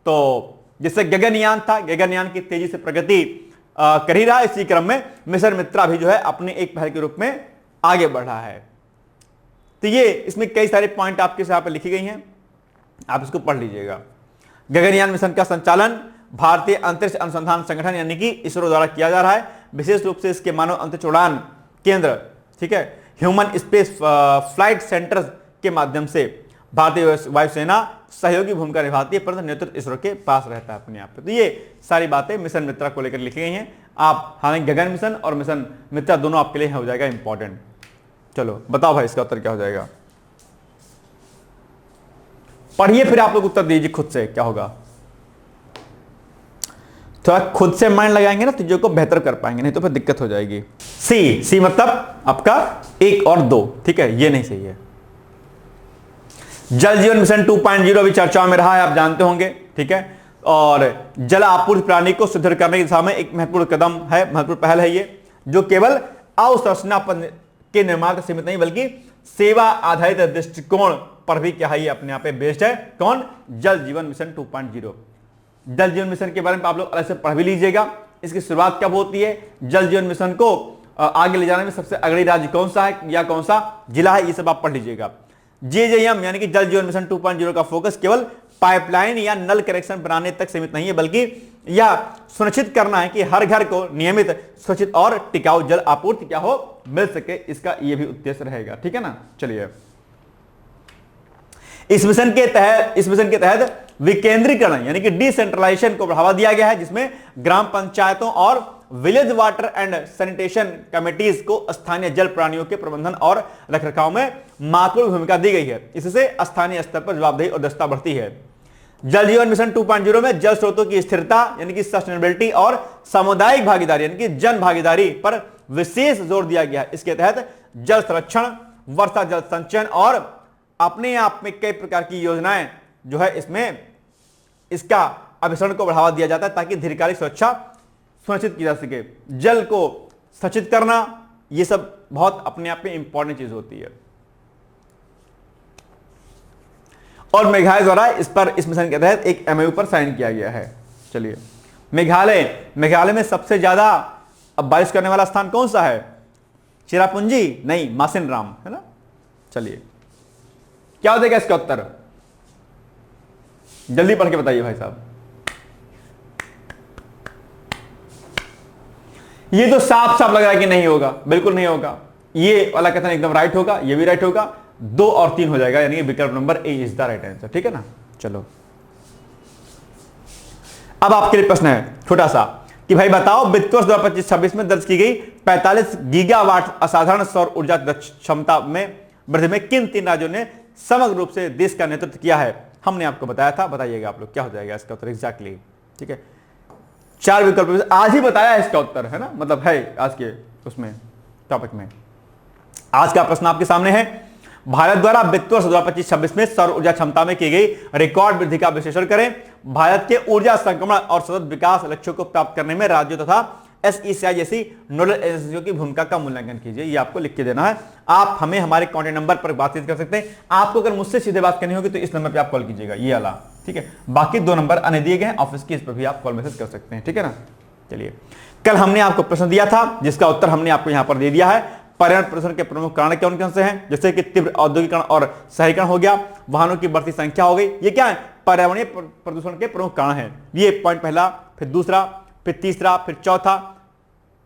तो जैसे गगनयान था, गगनयान की तेजी से प्रगति कर ही रहा है, इसी क्रम में मिशन मित्रा भी जो है अपने एक पहल के रूप में आगे बढ़ रहा है। तो ये इसमें कई सारे पॉइंट आपके यहाँ पे लिखी गई हैं, आप इसको पढ़ लीजिएगा। गगनयान मिशन का संचालन भारतीय अंतरिक्ष अनुसंधान संगठन यानी कि इसरो द्वारा किया जा रहा है। विशेष रूप से इसके मानव अंतरिक्ष उड़ान केंद्र, ठीक है, ह्यूमन स्पेस फ्लाइट सेंटर के माध्यम से भारतीय वायुसेना सहयोगी भूमिका निभाती है, परंतु नेतृत्व इसरो के पास रहता है अपने आप पे। तो ये सारी बातें मिशन मित्रा को लेकर लिखी गई हैं। आप हालांकि गगन मिशन और मिशन मित्रा दोनों आपके लिए हो जाएगा इंपॉर्टेंट। चलो बताओ भाई इसका उत्तर क्या हो जाएगा, पढ़िए फिर आप लोग उत्तर दीजिए खुद से, क्या होगा। थोड़ा खुद से माइंड लगाएंगे ना चीजों को बेहतर कर पाएंगे, नहीं तो फिर दिक्कत हो जाएगी। सी मतलब आपका 1 और 2, ठीक है, ये नहीं सही है। जल जीवन मिशन 2.0 अभी चर्चा में रहा है, आप जानते होंगे, ठीक है, और जल आपूर्ति प्रणाली को सुदृढ़ करने की दिशा में एक महत्वपूर्ण कदम है, महत्वपूर्ण पहल है ये, जो केवल अवसंरचना के निर्माण तक सीमित नहीं बल्कि सेवा आधारित दृष्टिकोण पर भी क्या है, ये अपने आप पे बेस्ड है। कौन? जल जीवन मिशन 2.0। जल जीवन मिशन के बारे में आप लोग अलग से पढ़ भी लीजिएगा। इसकी शुरुआत कब होती है, जल जीवन मिशन को आगे ले जाने में सबसे अग्रणी राज्य कौन सा है या कौन सा जिला है, ये सब आप पढ़ लीजिएगा। JJM यानी कि जल जीवन मिशन 2.0 का फोकस केवल पाइपलाइन या नल कनेक्शन बनाने तक सीमित नहीं है, बल्कि यह सुनिश्चित करना है कि हर घर को नियमित, सुरक्षित और टिकाऊ जल आपूर्ति क्या हो, मिल सके। इसका यह भी उद्देश्य रहेगा, ठीक है ना। चलिए, इस मिशन के तहत विकेंद्रीकरण यानी कि डिसेंट्रलाइजेशन को बढ़ावा दिया गया है, जिसमें ग्राम पंचायतों और village water and sanitation committees को स्थानीय जल प्राणियों के प्रबंधन और रखरखाव में महत्वपूर्ण भूमिका दी गई है। इससे स्थानीय स्तर पर जवाबदेही और दक्षता बढ़ती है। जल जीवन मिशन 2.0 में जल स्रोतों की स्थिरता यानी कि सस्टेनेबिलिटी और सामुदायिक भागीदारी यानी कि जन भागीदारी पर विशेष जोर दिया गया है। इसके तहत जल संरक्षण, वर्षा जल संचयन और अपने आप में कई प्रकार की योजनाएं जो है इसमें इसका अभिसरण को बढ़ावा दिया जाता है, ताकि दीर्घकालिक सुरक्षा सुनिश्चित की जा सके। जल को संचित करना, यह सब बहुत अपने आप में इंपॉर्टेंट चीज होती है। और मेघालय द्वारा इस मिशन के तहत एक MOU पर साइन किया गया है। चलिए, मेघालय में सबसे ज्यादा अब बारिश करने वाला स्थान कौन सा है? चिरापुंजी नहीं, मासिनराम है ना। चलिए, क्या हो जाएगा इसका उत्तर, जल्दी पढ़ के बताइए भाई साहब। ये तो साफ साफ लग रहा है कि नहीं होगा, बिल्कुल नहीं होगा। ये वाला कथन एकदम राइट होगा, ये भी राइट होगा, 2 और 3 हो जाएगा, यानी कि विकल्प number A is the right answer, ठीक है ना। चलो, अब आपके लिए प्रश्न है छोटा सा कि भाई बताओ, वित्त वर्ष 2025-26 में दर्ज की गई 45 गीगावाट असाधारण सौर ऊर्जा क्षमता में वृद्धि में किन 3 राज्यों ने समग्र रूप से देश का नेतृत्व किया है? हमने आपको बताया था, बताइएगा आप लोग क्या हो जाएगा इसका उत्तर एग्जैक्टली, ठीक है। 4 विकल्प आज ही बताया इसका उत्तर, है ना, मतलब है आज के उसमें टॉपिक में। आज का प्रश्न आपके सामने है, भारत द्वारा वित्त वर्ष 2025-26 में सौर ऊर्जा क्षमता में की गई रिकॉर्ड वृद्धि का विश्लेषण करें। भारत के ऊर्जा संक्रमण और सतत विकास लक्ष्यों को प्राप्त करने में राज्यों तथा SECI जैसी नोडल एजेंसियों की भूमिका का मूल्यांकन कीजिए। ये आपको लिख के देना है। आप हमें हमारे कॉन्टैक्ट नंबर पर बातचीत कर सकते हैं। आपको अगर मुझसे सीधे बात करनी होगी तो इस नंबर पे आप कॉल कीजिएगा, ये वाला, ठीक है। बाकी 2 नंबर अन्य दिए गए हैं ऑफिस के, इस पर भी आप कॉल मैसेज कर सकते हैं, ठीक है ना। चलिए, कल हमने आपको प्रश्न दिया था जिसका उत्तर हमने आपको यहां पर दे दिया है। पर्यावरण प्रदूषण के प्रमुख कारण कौन कौन से हैं? जैसे कि तीव्र औद्योगिकरण और शहरीकरण हो गया, वाहनों की बढ़ती संख्या हो गई। ये क्या है? पर्यावरणीय प्रदूषण के प्रमुख कारण हैं। ये पॉइंट पहला, फिर दूसरा, फिर तीसरा, फिर चौथा,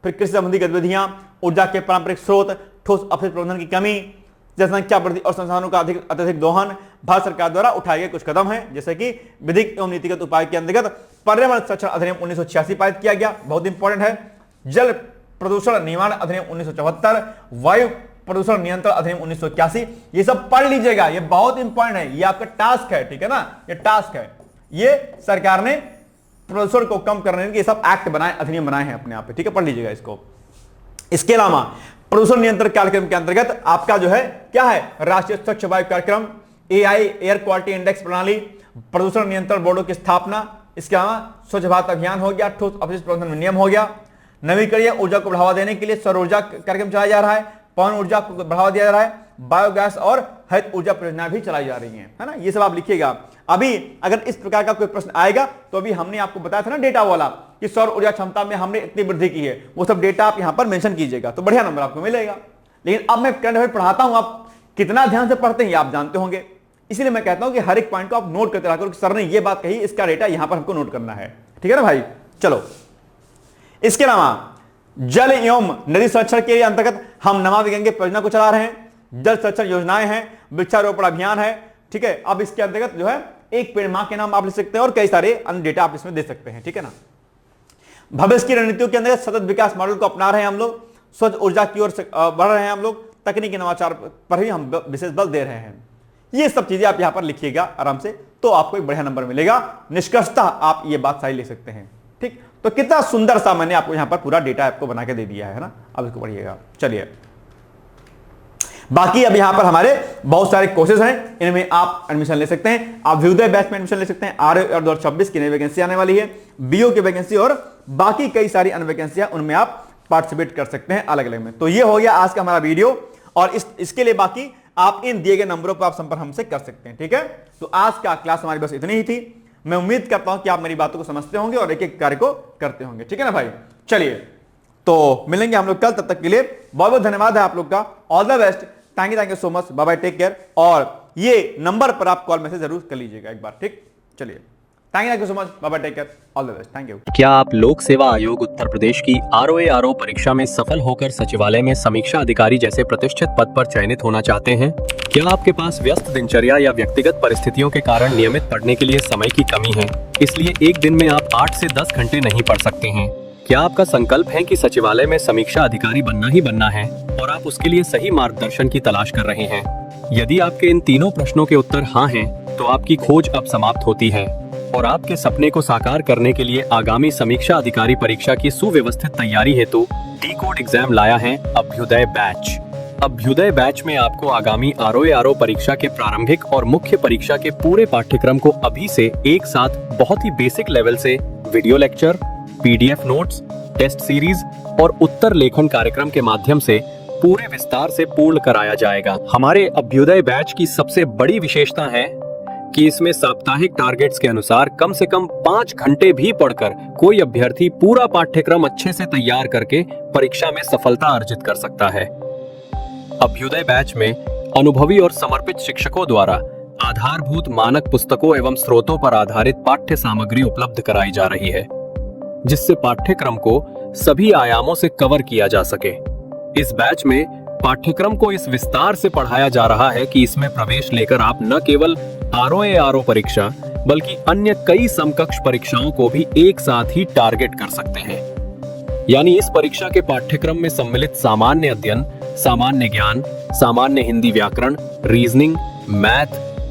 फिर कृषि संबंधी गतिविधियां, ऊर्जा के पारंपरिक स्रोत, ठोस अपशिष्ट प्रबंधन की कमी, जनसंख्या वृद्धि और संसाधनों का अत्यधिक दोहन। भारत सरकार द्वारा उठाए गए कुछ कदम हैं, जैसे कि विधिक एवं नीतिगत उपाय के अंतर्गत पर्यावरण संरक्षण अधिनियम 1986 पारित किया गया, बहुत इंपॉर्टेंट है। जल प्रदूषण निवारण अधिनियम 1974, वायु प्रदूषण नियंत्रण अधिनियम 1981, ये सब पढ़ लीजिएगा, ये बहुत इंपॉर्टेंट है, ये आपका टास्क है, ठीक है ना, ये टास्क है। ये सरकार ने प्रदूषण को कम करने के सब एक्ट बनाए, अधिनियम बनाए हैं अपने आप पे, ठीक है, पढ़ लीजिएगा इसको। इसके अलावा प्रदूषण नियंत्रण कार्यक्रम के अंतर्गत आपका जो है क्या है, राष्ट्रीय स्वच्छ वायु कार्यक्रम, AI एयर क्वालिटी इंडेक्स प्रणाली, प्रदूषण नियंत्रण बोर्डों की स्थापना, इसके अलावा स्वच्छ भारत अभियान हो गया, ठोस अपशिष्ट प्रबंधन नियम हो गया। नवीकरणीय ऊर्जा को बढ़ावा देने के लिए सौर ऊर्जा कार्यक्रम चलाया जा रहा है, पवन ऊर्जा को बढ़ावा दिया जा रहा है, बायोगैस और हरित ऊर्जा परियोजना भी चलाई जा रही है ना। ये सब आप लिखिएगा। अभी अगर इस प्रकार का कोई प्रश्न आएगा तो अभी हमने आपको बताया था ना डेटा वाला कि सौर ऊर्जा क्षमता में हमने इतनी वृद्धि की है, वो सब डेटा आप यहां पर मेंशन कीजिएगा तो बढ़िया नंबर आपको मिलेगा। लेकिन अब मैं करंट अफेयर पढ़ाता हूं, आप कितना ध्यान से पढ़ते हैं आप जानते होंगे, इसीलिए मैं कहता हूं कि हर एक पॉइंट को आप नोट करते रहा करो कि सर ने ये बात कही, इसका डेटा यहां पर हमको नोट करना है। ठीक है ना भाई। चलो, इसके अलावा जल एवं नदी संरक्षण के अंतर्गत हम नमामि गंगे परियोजना को चला रहे हैं। जल संरक्षण योजनाएं हैं, वृक्षारोपण अभियान है, ठीक है। अब इसके अंतर्गत जो है एक पेड़ मां के नाम आप लिख सकते हैं और कई सारे अन्य डेटा आप इसमें दे सकते हैं, ठीक है ना। भविष्य की रणनीतियों के अंतर्गत सतत विकास मॉडल को अपना रहे हैं हम लोग, स्वच्छ ऊर्जा की ओर बढ़ रहे हैं हम लोग, तकनीकी नवाचार पर ही हम विशेष बल दे रहे हैं। ये सब चीजें आप यहां पर लिखिएगा आराम से, तो आपको एक बढ़िया नंबर मिलेगा। निष्कर्षतः आप ये बात सही ले सकते हैं, ठीक। तो कितना सुंदर सा मैंने आपको यहां पर पूरा डेटा आपको बना के दे दिया है ना। अब इसको पढ़िएगा। चलिए, बाकी अब यहां पर हमारे बहुत सारे कोर्सेज हैं, इनमें आप एडमिशन ले सकते हैं। आप अभ्युदय बैच में एडमिशन ले सकते हैं। आरओ और 2026 की नई वैकेंसी आने वाली है, बीओ की वैकेंसी और बाकी कई सारी अन्य वैकेंसियां, उनमें आप पार्टिसिपेट कर सकते हैं अलग अलग में। तो ये हो गया आज का हमारा वीडियो, और इसके लिए बाकी आप इन दिए गए नंबरों पर आप संपर्क हमसे कर सकते हैं, ठीक है। तो आज का क्लास हमारी बस इतनी ही थी। मैं उम्मीद करता हूं कि आप मेरी बातों को समझते होंगे और एक एक कार्य को करते होंगे, ठीक है ना भाई। चलिए, तो मिलेंगे हम लोग कल, तब तक के लिए बहुत बहुत धन्यवाद है आप लोग का। All the best, thank you so much, bye bye, take care. और ये नंबर पर आप कॉल मैसेज जरूर कर लीजिएगा एक बार, ठीक। चलिए, thank you so much, bye bye, take care, all the best, thank you. क्या आप लोक सेवा आयोग उत्तर प्रदेश की आरओ परीक्षा में सफल होकर सचिवालय में समीक्षा अधिकारी जैसे प्रतिष्ठित पद पर चयनित होना चाहते हैं? क्या आपके पास व्यस्त दिनचर्या या व्यक्तिगत परिस्थितियों के कारण नियमित पढ़ने के लिए समय की कमी है, इसलिए एक दिन में आप 8 से 10 घंटे नहीं पढ़ सकते हैं? क्या आपका संकल्प है कि सचिवालय में समीक्षा अधिकारी बनना ही बनना है और आप उसके लिए सही मार्गदर्शन की तलाश कर रहे हैं? यदि आपके इन तीनों प्रश्नों के उत्तर हाँ हैं, तो आपकी खोज अब समाप्त होती है और आपके सपने को साकार करने के लिए आगामी समीक्षा अधिकारी परीक्षा की सुव्यवस्थित तैयारी हेतु डी-कोड एग्जाम लाया है अभ्युदय बैच। अभ्युदय बैच में आपको आगामी आरओ परीक्षा के प्रारंभिक और मुख्य परीक्षा के पूरे पाठ्यक्रम को अभी से एक साथ बहुत ही बेसिक लेवल से video lecture, PDF notes, test series और उत्तर लेखन कार्यक्रम के माध्यम से पूरे विस्तार से पूर्ण कराया जाएगा। हमारे अभ्युदय बैच की सबसे बड़ी विशेषता है कि इसमें साप्ताहिक टारगेट्स के अनुसार कम से कम 5 घंटे भी पढ़कर कोई अभ्यर्थी पूरा पाठ्यक्रम अच्छे से तैयार करके परीक्षा में सफलता अर्जित कर सकता है। अभ्युदय बैच में अनुभवी और समर्पित शिक्षकों द्वारा आधारभूत मानक पुस्तकों एवं स्रोतों पर आधारित पाठ्य सामग्री उपलब्ध कराई जा रही है, जिससे पाठ्यक्रम को सभी आयामों से कवर किया जा सके। इस बैच में पाठ्यक्रम को इस विस्तार से पढ़ाया जा रहा है कि इसमें प्रवेश लेकर आप न केवल आरओ परीक्षा बल्कि अन्य कई समकक्ष परीक्षाओं को भी एक साथ ही टारगेट कर सकते हैं। यानी इस परीक्षा के पाठ्यक्रम में सम्मिलित सामान्य अध्ययन, सामान्य ज्ञान, सामान्य हिंदी व्याकरण, रीजनिंग, मैथ,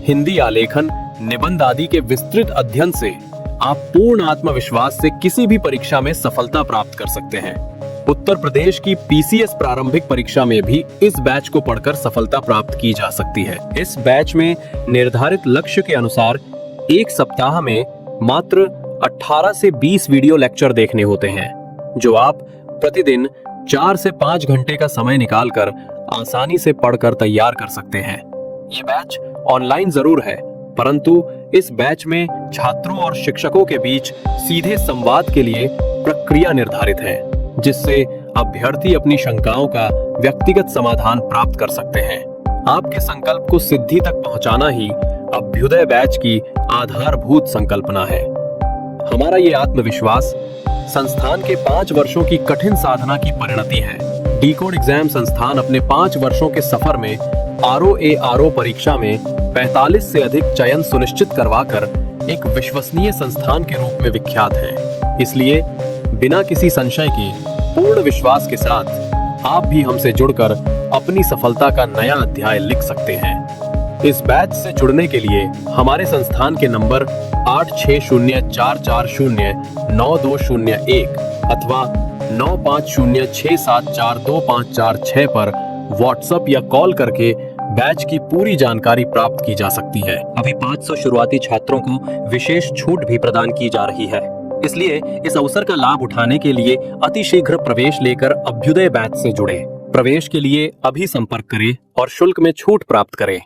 हिंदी आलेखन, निबंध आदि के विस्तृत अध्ययन से आप पूर्ण आत्मविश्वास से किसी भी परीक्षा में सफलता प्राप्त कर सकते हैं। उत्तर प्रदेश की पीसीएस प्रारंभिक परीक्षा में भी इस बैच को पढ़कर सफलता प्राप्त की जा सकती है। इस बैच में निर्धारित लक्ष्य के अनुसार एक सप्ताह में मात्र 18 से 20 वीडियो लेक्चर देखने होते हैं, जो आप प्रतिदिन 4 से 5 घंटे का समय निकालकर आसानी से पढ़कर तैयार कर सकते हैं। ये बैच ऑनलाइन जरूर है, परंतु इस बैच में छात्रों और शिक्षकों के बीच सीधे संवाद के लिए प्रक्रिया निर्धारित है, जिससे अभ्यर्थी अपनी शंकाओं का व्यक्तिगत समाधान प्राप्त कर सकते हैं। आपके संकल्प को सिद्धि तक पहुंचाना ही अभ्युदय बैच की आधारभूत संकल्पना है। हमारा ये आत्मविश्वास संस्थान के 5 वर्षों की कठिन साधना की परिणति है। डी-कोड एग्जाम संस्थान अपने 5 वर्षों के सफर में आरओ परीक्षा में 45 से अधिक चयन सुनिश्चित करवाकर एक विश्वसनीय संस्थान के रूप में विख्यात है। इसलिए बिना किसी संशय के पूर्ण विश्वास के साथ आप भी हमसे जुड़कर अपनी सफलता का नया अध्याय लिख सकते हैं। इस बैच से जुड़ने के लिए हमारे संस्थान के नंबर 8604409201 अथवा 9506742546 पर व्हाट्सएप या कॉल करके बैच की पूरी जानकारी प्राप्त की जा सकती है। अभी 500 शुरुआती छात्रों को विशेष छूट भी प्रदान की जा रही है, इसलिए इस अवसर का लाभ उठाने के लिए अतिशीघ्र प्रवेश लेकर अभ्युदय बैच से जुड़ें। प्रवेश के लिए अभी संपर्क करें और शुल्क में छूट प्राप्त करें।